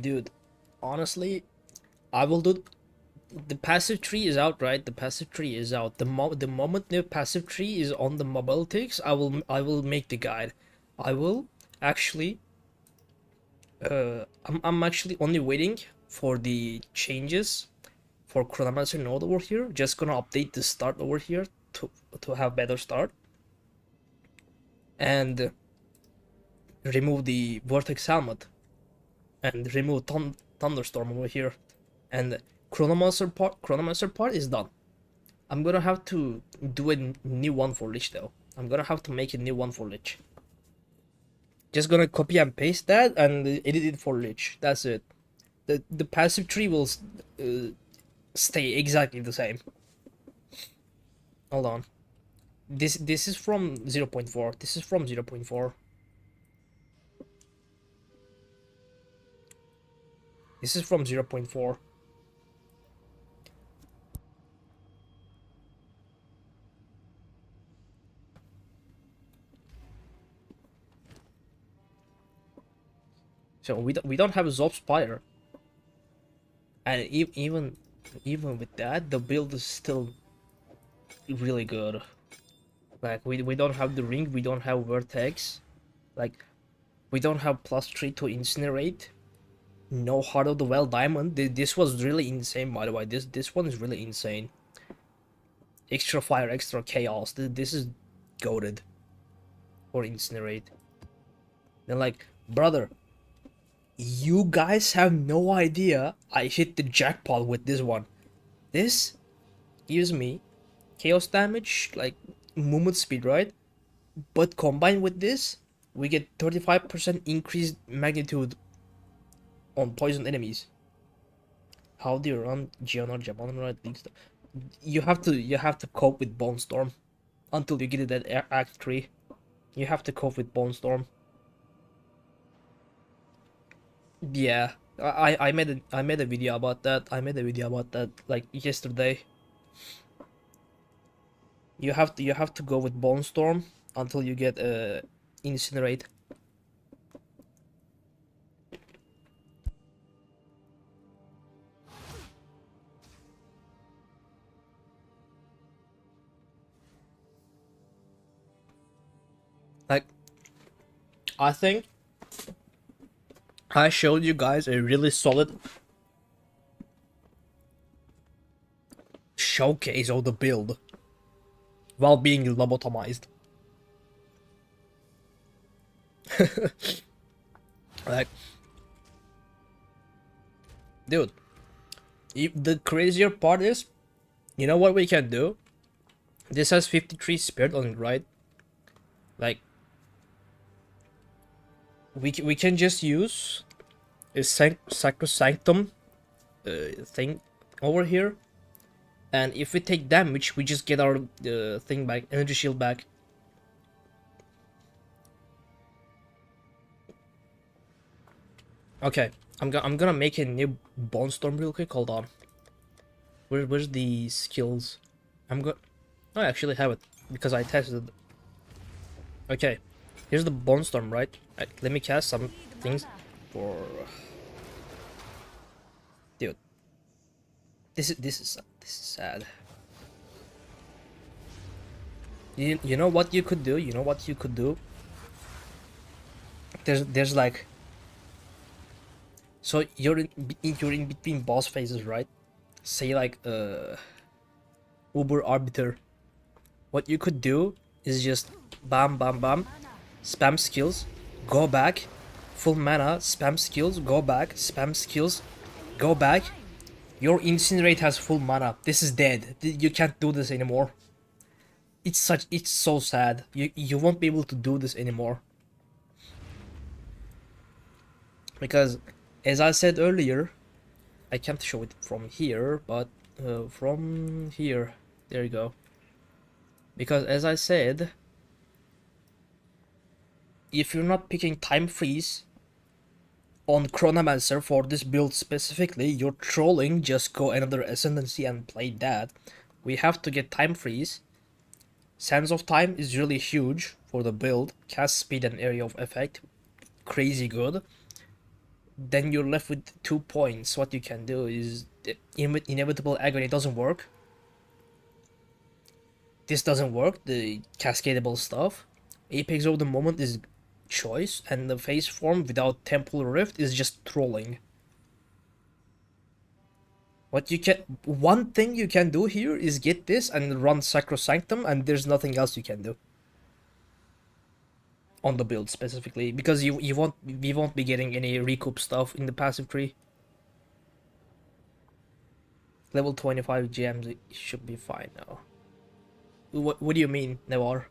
Dude, honestly, I will do. The passive tree is out, right? The passive tree is out. The moment the passive tree is on the mobile ticks, I will make the guide. I will actually. I'm actually only waiting for the changes for Chronomancer node over here. Just gonna update the start over here to have better start. And remove the Vortex Helmet. And remove Thunderstorm over here. And Chronomancer part is done. I'm gonna have to do a new one for Lich though. I'm gonna have to make a new one for Lich. Just gonna copy and paste that and edit it for Lich. That's it. The passive tree will stay exactly the same. Hold on. This is from 0.4. This is from 0.4. This is from 0.4. So we don't have a Zob Spire. And even with that, the build is still really good. Like we don't have the ring, we don't have Vertex. Like we don't have +3 to incinerate. No Heart of the Well Diamond. This was really insane, by the way. This one is really insane. Extra fire, extra chaos. This is goated. Or incinerate. Then like, brother, you guys have no idea I hit the jackpot with this one. This gives me chaos damage, like movement speed, right? But combined with this, we get 35% increased magnitude on poison enemies. How do you run Geonor Jabon right links? You have to cope with Bone Storm until you get it at Act 3. You have to cope with Bone Storm. Yeah, I made a video about that. I made a video about that like yesterday. You have to go with Bone Storm until you get Incinerate. Like, I think I showed you guys a really solid showcase of the build while being lobotomized. Like, dude, the crazier part is, you know what we can do? This has 53 spirit on it, right? Like, we can just use a Sacrosanctum thing over here, and if we take damage, we just get our thing back, energy shield back. Okay, I'm gonna make a new Bone Storm real quick. Hold on. Where's the skills? I actually have it because I tested. Okay, here's the Bone Storm, right? Let me cast some things for. Dude. This is sad. You know what you could do? You know what you could do? There's like, so you're in between boss phases, right? Say like Uber Arbiter. What you could do is just bam bam bam, spam skills, go back, full mana, spam skills, go back, spam skills, go back. Your incinerate has full mana. This is dead. You can't do this anymore. It's so sad. You won't be able to do this anymore. Because as I said earlier, I can't show it from here, but from here, there you go. Because as I said, if you're not picking time freeze on Chronomancer for this build specifically, you're trolling. Just go another Ascendancy and play that. We have to get time freeze. Sands of Time is really huge for the build. Cast speed and area of effect, crazy good. Then you're left with 2 points. What you can do is Inevitable Agony doesn't work. This doesn't work, the cascadable stuff. Apex of the Moment is choice, and the face form without Temple Rift is just trolling. One thing you can do here is get this and run Sacrosanctum, and there's nothing else you can do on the build specifically, because we won't be getting any recoup stuff in the passive tree. Level 25 gems, it should be fine now. What do you mean, Nevar?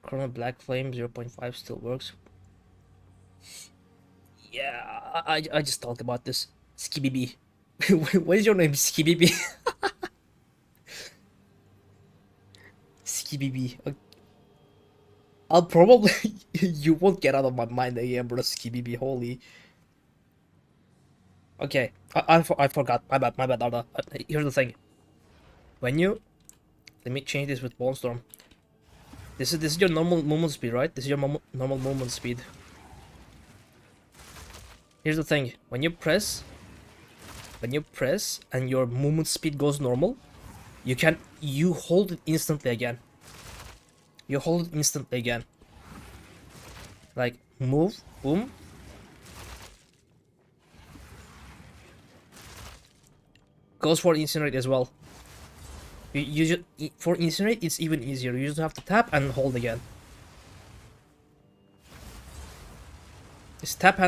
Chrono Blackflame 0.5 still works. Yeah, I just thought about this. Skibby. What is your name, Skibby? Skibby. I'll probably you won't get out of my mind again, bro. Skibby, holy. Okay, I forgot. My bad, Arda. Here's the thing. When you let me change this with Bone Storm. This is your normal movement speed, right? This is your normal movement speed. Here's the thing. When you press and your movement speed goes normal, you hold it instantly again. You hold it instantly again. Like move, boom. Goes for Incinerate as well. You just for Incinerate it's even easier. You just have to tap and hold again. Just tap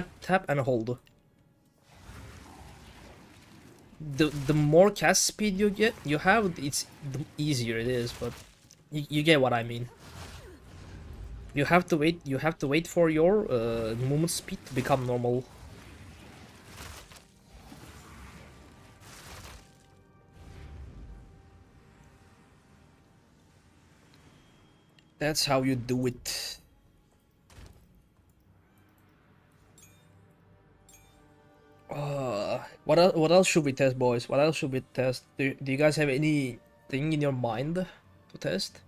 and hold. The more cast speed you have, it's the easier it is. But you get what I mean. You have to wait. You have to wait for your movement speed to become normal. That's how you do it. What else should we test, boys? What else should we test? Do you guys have anything in your mind to test?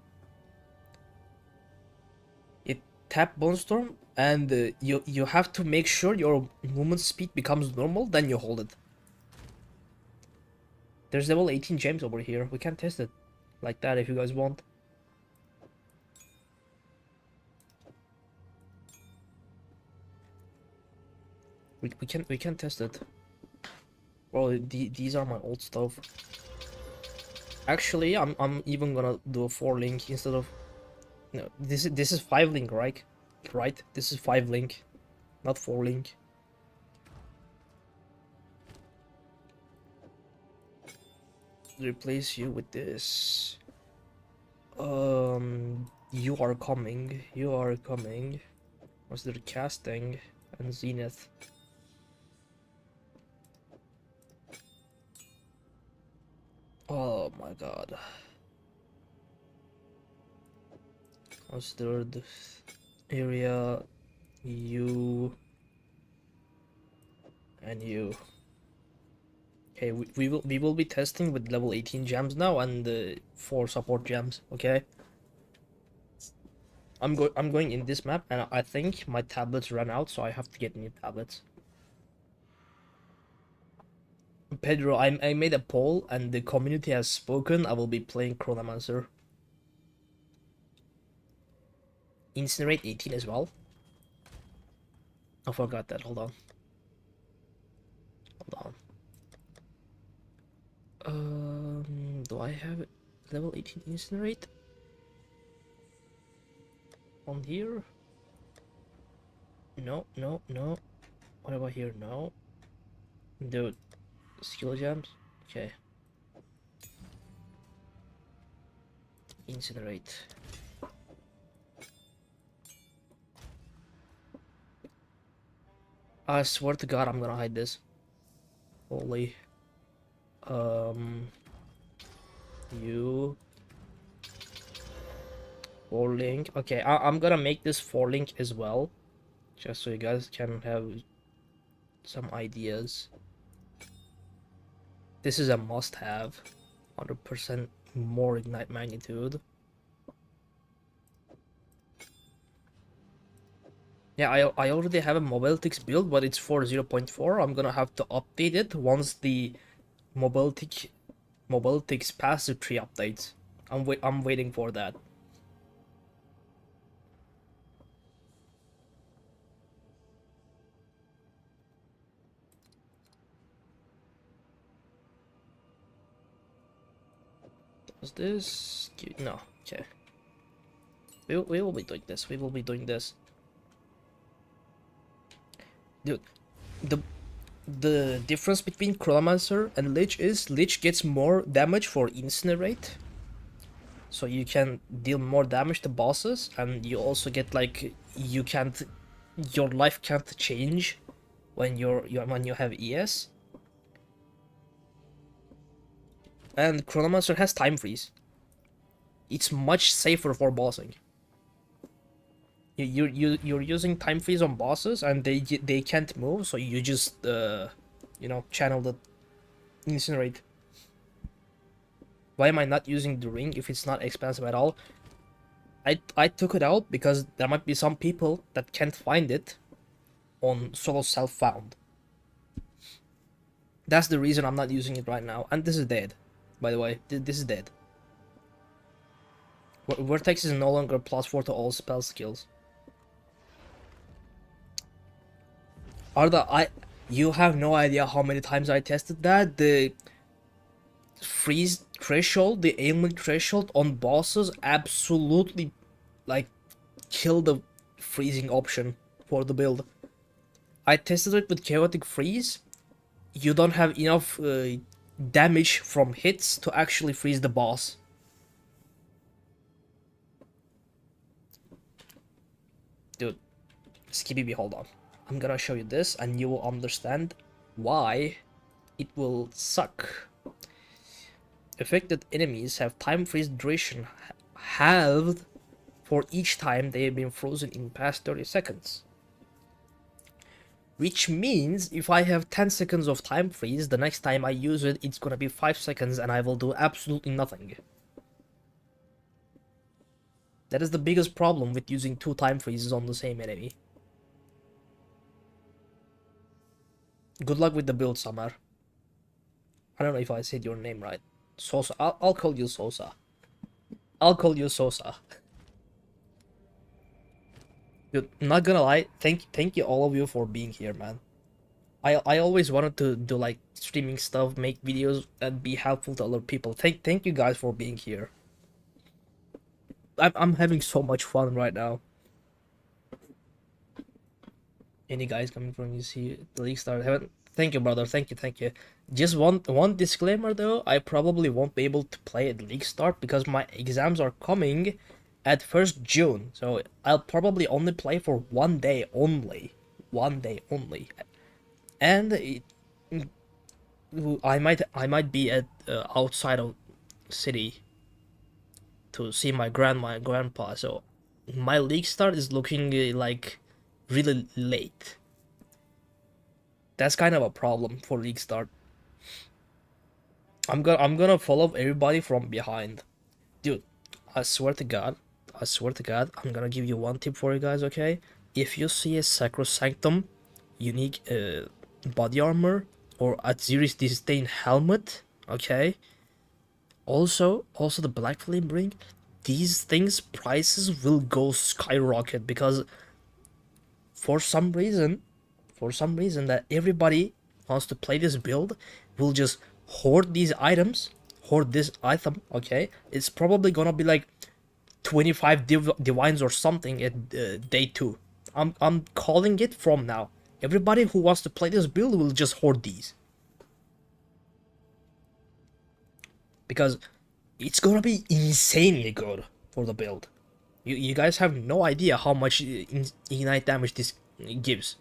Tap Bone Storm, and you have to make sure your movement speed becomes normal. Then you hold it. There's level 18 gems over here. We can test it like that if you guys want. We can test it. Bro, these are my old stuff. Actually, I'm even gonna do a 4 link instead of. No, this is 5 link, right? Right? This is 5 link, not 4 link. Replace you with this. You are coming. You are coming. What's the casting and Zenith? Oh my god. Mustard area, you and you. Okay, we will be testing with level 18 gems now and 4 support gems. Okay. I'm going in this map and I think my tablets ran out, so I have to get new tablets. Pedro, I made a poll and the community has spoken. I will be playing Chronomancer. Incinerate 18 as well. I forgot that. Hold on. Hold on. Do I have level 18 Incinerate? On here? No, no, no. What about here? No. Dude. Skill gems? Okay. Incinerate. I swear to God, I'm gonna hide this. Holy. You. 4 link. Okay, I'm gonna make this 4 link as well. Just so you guys can have some ideas. This is a must-have. 100% more ignite magnitude. Yeah, I already have a Mobilitix build, but it's for 0.4. I'm gonna have to update it once the Mobilitix passive tree updates. I'm waiting for that. Is this... No, okay. We will be doing this. We will be doing this. Dude, the difference between Chronomancer and Lich is Lich gets more damage for Incinerate. So you can deal more damage to bosses, and you also get like your life can't change when when you have ES. And Chronomancer has time freeze. It's much safer for bossing. You're using time freeze on bosses, and they can't move, so you just you know, channel the Incinerate. Why am I not using the ring if it's not expensive at all? I took it out because there might be some people that can't find it on solo self-found. That's the reason I'm not using it right now. And this is dead, by the way. This is dead. Vertex is no longer +4 to all spell skills. Arda, you have no idea how many times I tested that. The freeze threshold, the aiming threshold on bosses absolutely like kill the freezing option for the build. I tested it with chaotic freeze. You don't have enough damage from hits to actually freeze the boss. Dude, Skippy, hold on. I'm gonna show you this and you will understand why it will suck. Affected enemies have time freeze duration halved for each time they have been frozen in past 30 seconds. Which means if I have 10 seconds of time freeze, the next time I use it, it's gonna be 5 seconds and I will do absolutely nothing. That is the biggest problem with using 2 time freezes on the same enemy. Good luck with the build, Samar. I don't know if I said your name right. Sosa. I'll call you Sosa. I'll call you Sosa. Dude, not gonna lie, thank you all of you for being here, man. I always wanted to do like streaming stuff, make videos, and be helpful to other people. Thank you guys for being here. I'm having so much fun right now. Any guys coming from you see the league start? Haven't. Thank you, brother. Thank you. Just one disclaimer though. I probably won't be able to play at league start because my exams are coming at 1st June. So I'll probably only play for 1 day only. 1 day only. And I might be at outside of city to see my grandma and grandpa. So my league start is looking like really late. That's kind of a problem for league start. I'm gonna follow everybody from behind. Dude, I swear to God, I'm gonna give you one tip for you guys, okay? If you see a Sacrosanctum unique body armor or Aziri's Disdain helmet. Okay. Also the Blackflame ring. These things prices will go skyrocket because for some reason that everybody wants to play this build will just hoard these items, hoard this item. Okay, it's probably gonna be like 25 divines or something at day 2. I'm calling it from now. Everybody who wants to play this build will just hoard these because it's gonna be insanely good for the build. You guys have no idea how much ignite damage this gives.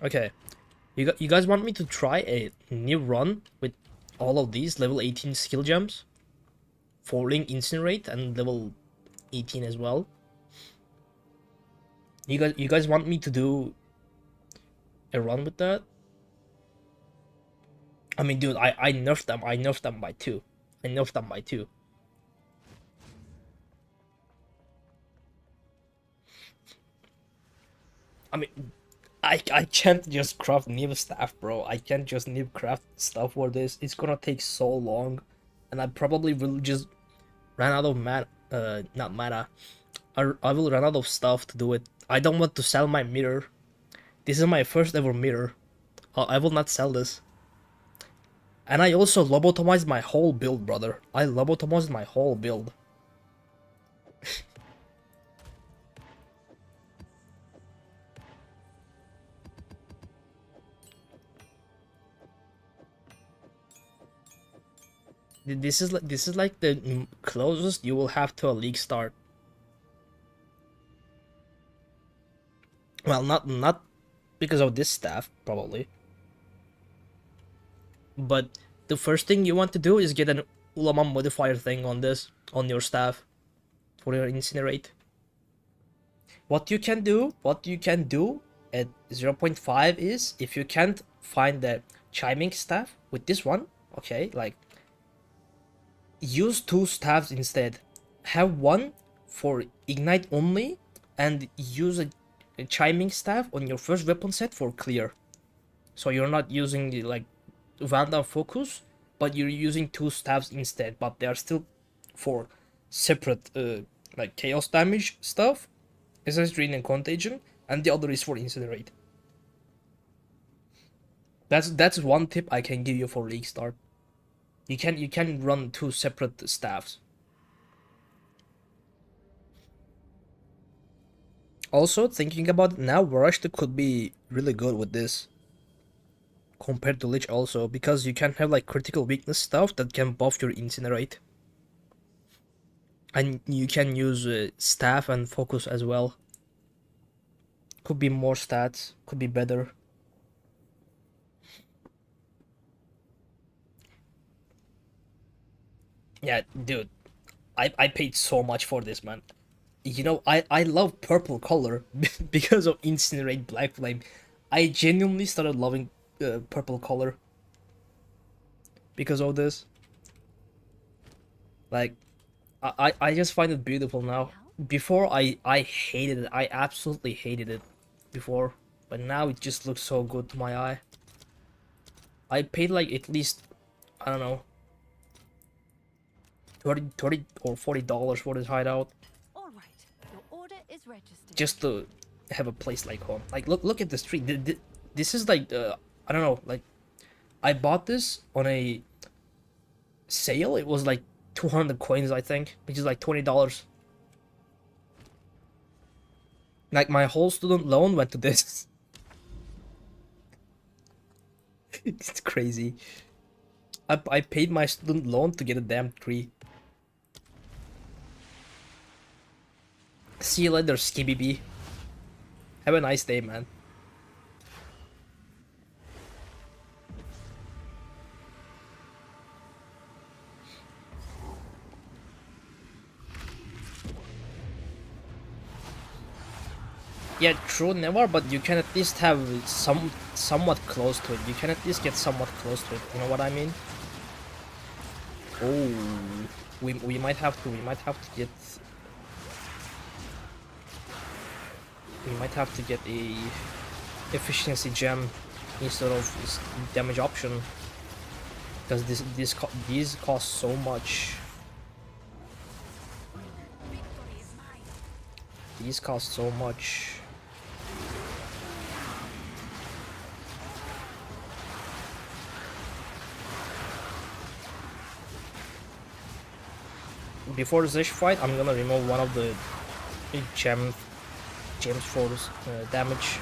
Okay, you guys want me to try a new run with all of these level 18 skill gems? Falling Incinerate and level 18 as well. You guys want me to do a run with that? I mean, dude, I nerfed them. I nerfed them by 2. I nerfed them by 2. I mean, I can't just craft new stuff, bro. I can't just new craft stuff for this. It's gonna take so long, and I probably will just run out of not mana. I will run out of stuff to do it. I don't want to sell my mirror. This is my first ever mirror. I will not sell this. And I also lobotomized my whole build, brother. I lobotomized my whole build. This is like the closest you will have to a league start. Well, not because of this staff, probably. But the first thing you want to do is get an ulama modifier thing on this, on your staff, for your incinerate. What you can do at 0.5 is, if you can't find the chiming staff with this one, okay, like, use 2 staffs instead. Have one for ignite only, and use a chiming staff on your first weapon set for clear. So you're not using the, like, Vandal focus, but you're using 2 staffs instead, but they are still for separate like chaos damage stuff, SS Drain and Contagion, and the other is for Incinerate. That's one tip I can give you for league start. You can run 2 separate staffs. Also, thinking about it now, Varashta could be really good with this compared to Lich also, because you can have like critical weakness stuff that can buff your Incinerate. And you can use staff and focus as well. Could be more stats, could be better. Yeah, dude, I paid so much for this, man. You know, I love purple color because of Incinerate Blackflame. I genuinely started loving purple color because of this. Like, I just find it beautiful now. Before I hated it. I absolutely hated it before, but now it just looks so good to my eye. I paid like at least, I don't know, 30 or $40 for this hideout. All right, your order is registered. Just to have a place like home. Like, look at the street. This is like I don't know, like, I bought this on a sale. It was like 200 coins, I think, which is like $20. Like, my whole student loan went to this. It's crazy. I paid my student loan to get a damn tree. See you later, Skibby. Have a nice day, man. Yeah, true, never, but you can at least have somewhat close to it. You can at least get somewhat close to it. You know what I mean? Oh, we might have to get. We might have to get a efficiency gem instead of this damage option, because these cost so much. These cost so much. Before this fight, I'm gonna remove one of the gems for damage.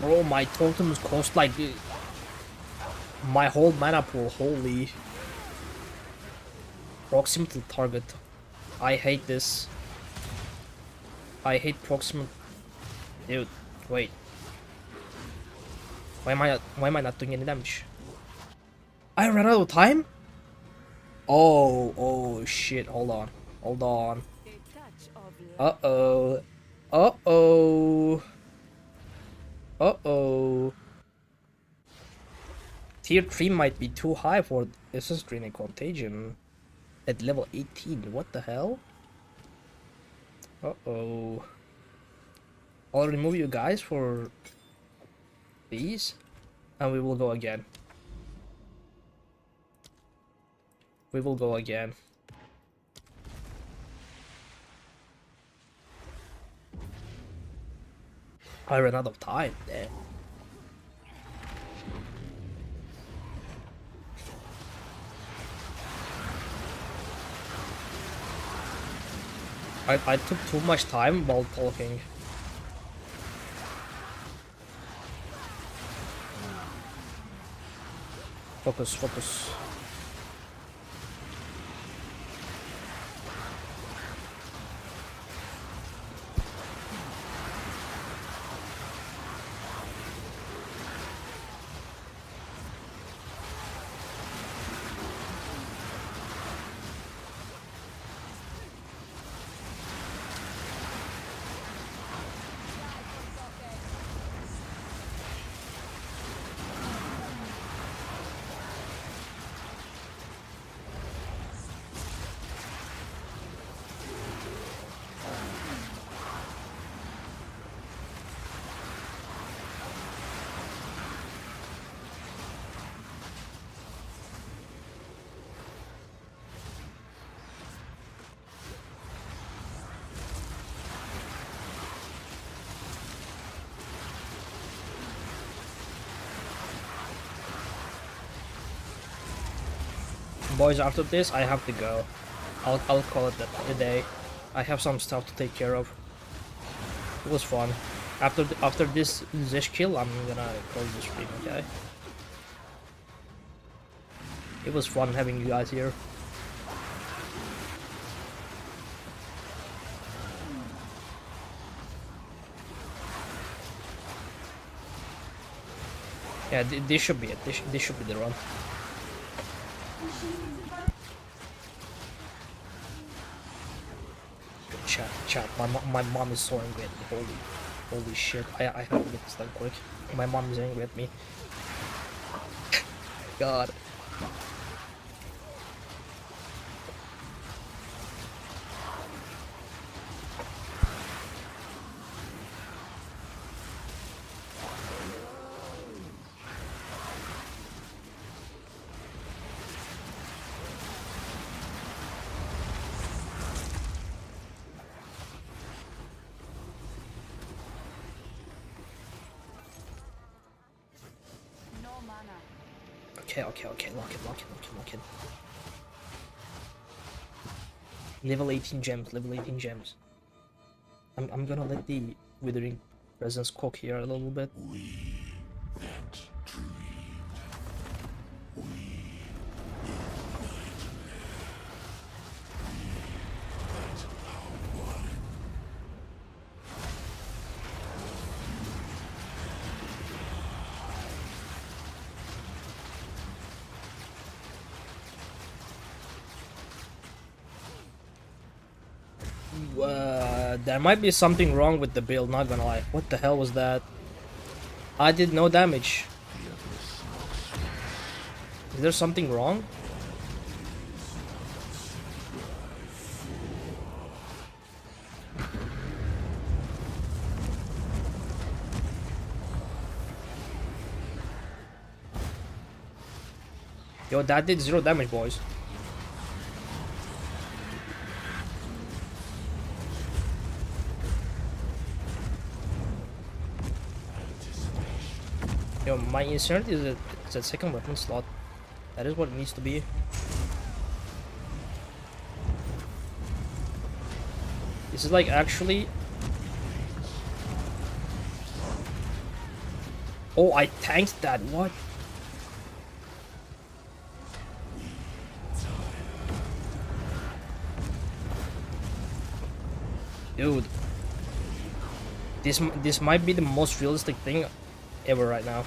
Bro, my totems cost like my whole mana pool. Holy. Proximate target. I hate this. I hate proximate. Dude, wait. Why am I not doing any damage? I ran out of time? Oh shit, hold on. Hold on. Uh-oh. Uh-oh. Uh-oh. Tier 3 might be too high for Essence Drain and Contagion. At level 18, what the hell? Uh-oh. I'll remove you guys for these, and we will go again. We will go again. I ran out of time. Damn. I took too much time while talking. Focus, focus. Boys, after this, I have to go. I'll call it a day. I have some stuff to take care of. It was fun. After this kill, I'm gonna close the stream. Okay. It was fun having you guys here. Yeah, this should be it. This should be the run. Chat. My mom is so angry at me. Holy shit. I have to get this done quick. My mom is angry at me. God. Okay, lock it. Level 18 gems. I'm gonna let the Withering Presence cook here a little bit. There might be something wrong with the build, not gonna lie. What the hell was that? I did no damage. Is there something wrong? Yo, that did 0 damage, boys. Yo, my insert is a second weapon slot. That is what it needs to be. This is like actually... Oh, I tanked that, what? Dude. This might be the most realistic thing ever right now.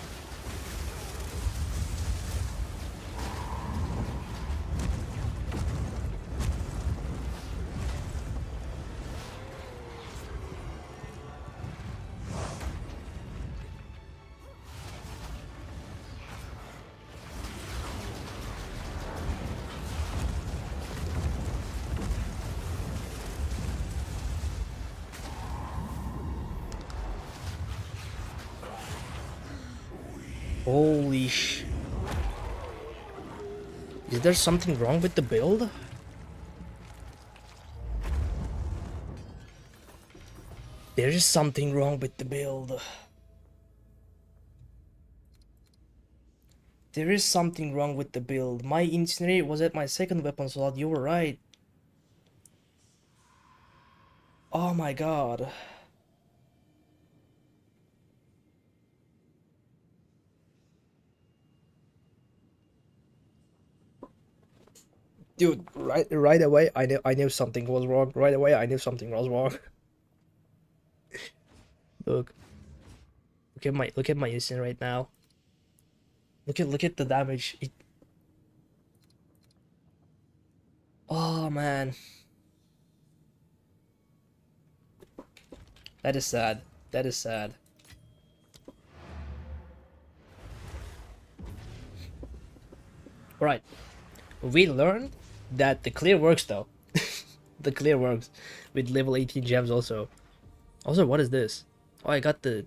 Holy sh... Is there something wrong with the build? There is something wrong with the build. There is something wrong with the build. My incendiary was at my second weapon slot, you were right. Oh my god. Dude, right away I knew something was wrong. Right away I knew something was wrong. Look at my instant right now. Look at the damage. Oh man. That is sad. That is sad. Right. We learned that the clear works though. The clear works with level 18 gems also. Also, what is this? Oh, I got the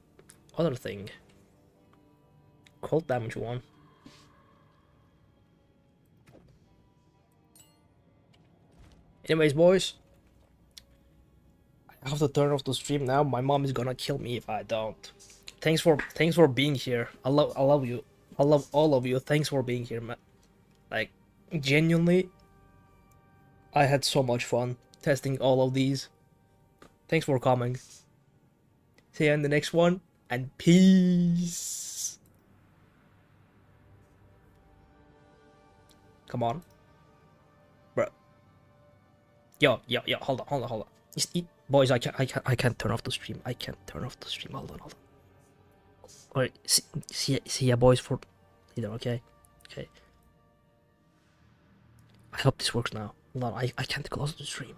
other thing. Cold damage one. Anyways, boys. I have to turn off the stream now. My mom is gonna kill me if I don't. Thanks for being here. I love you. I love all of you. Thanks for being here, man. Like, genuinely, I had so much fun testing all of these. Thanks for coming. See you in the next one, and peace. Come on. Bro. Yo, hold on. Boys, I can't turn off the stream. I can't turn off the stream. Hold on. Alright, see ya, boys, for later, okay? Okay. I hope this works now. Hold on, I can't close the stream.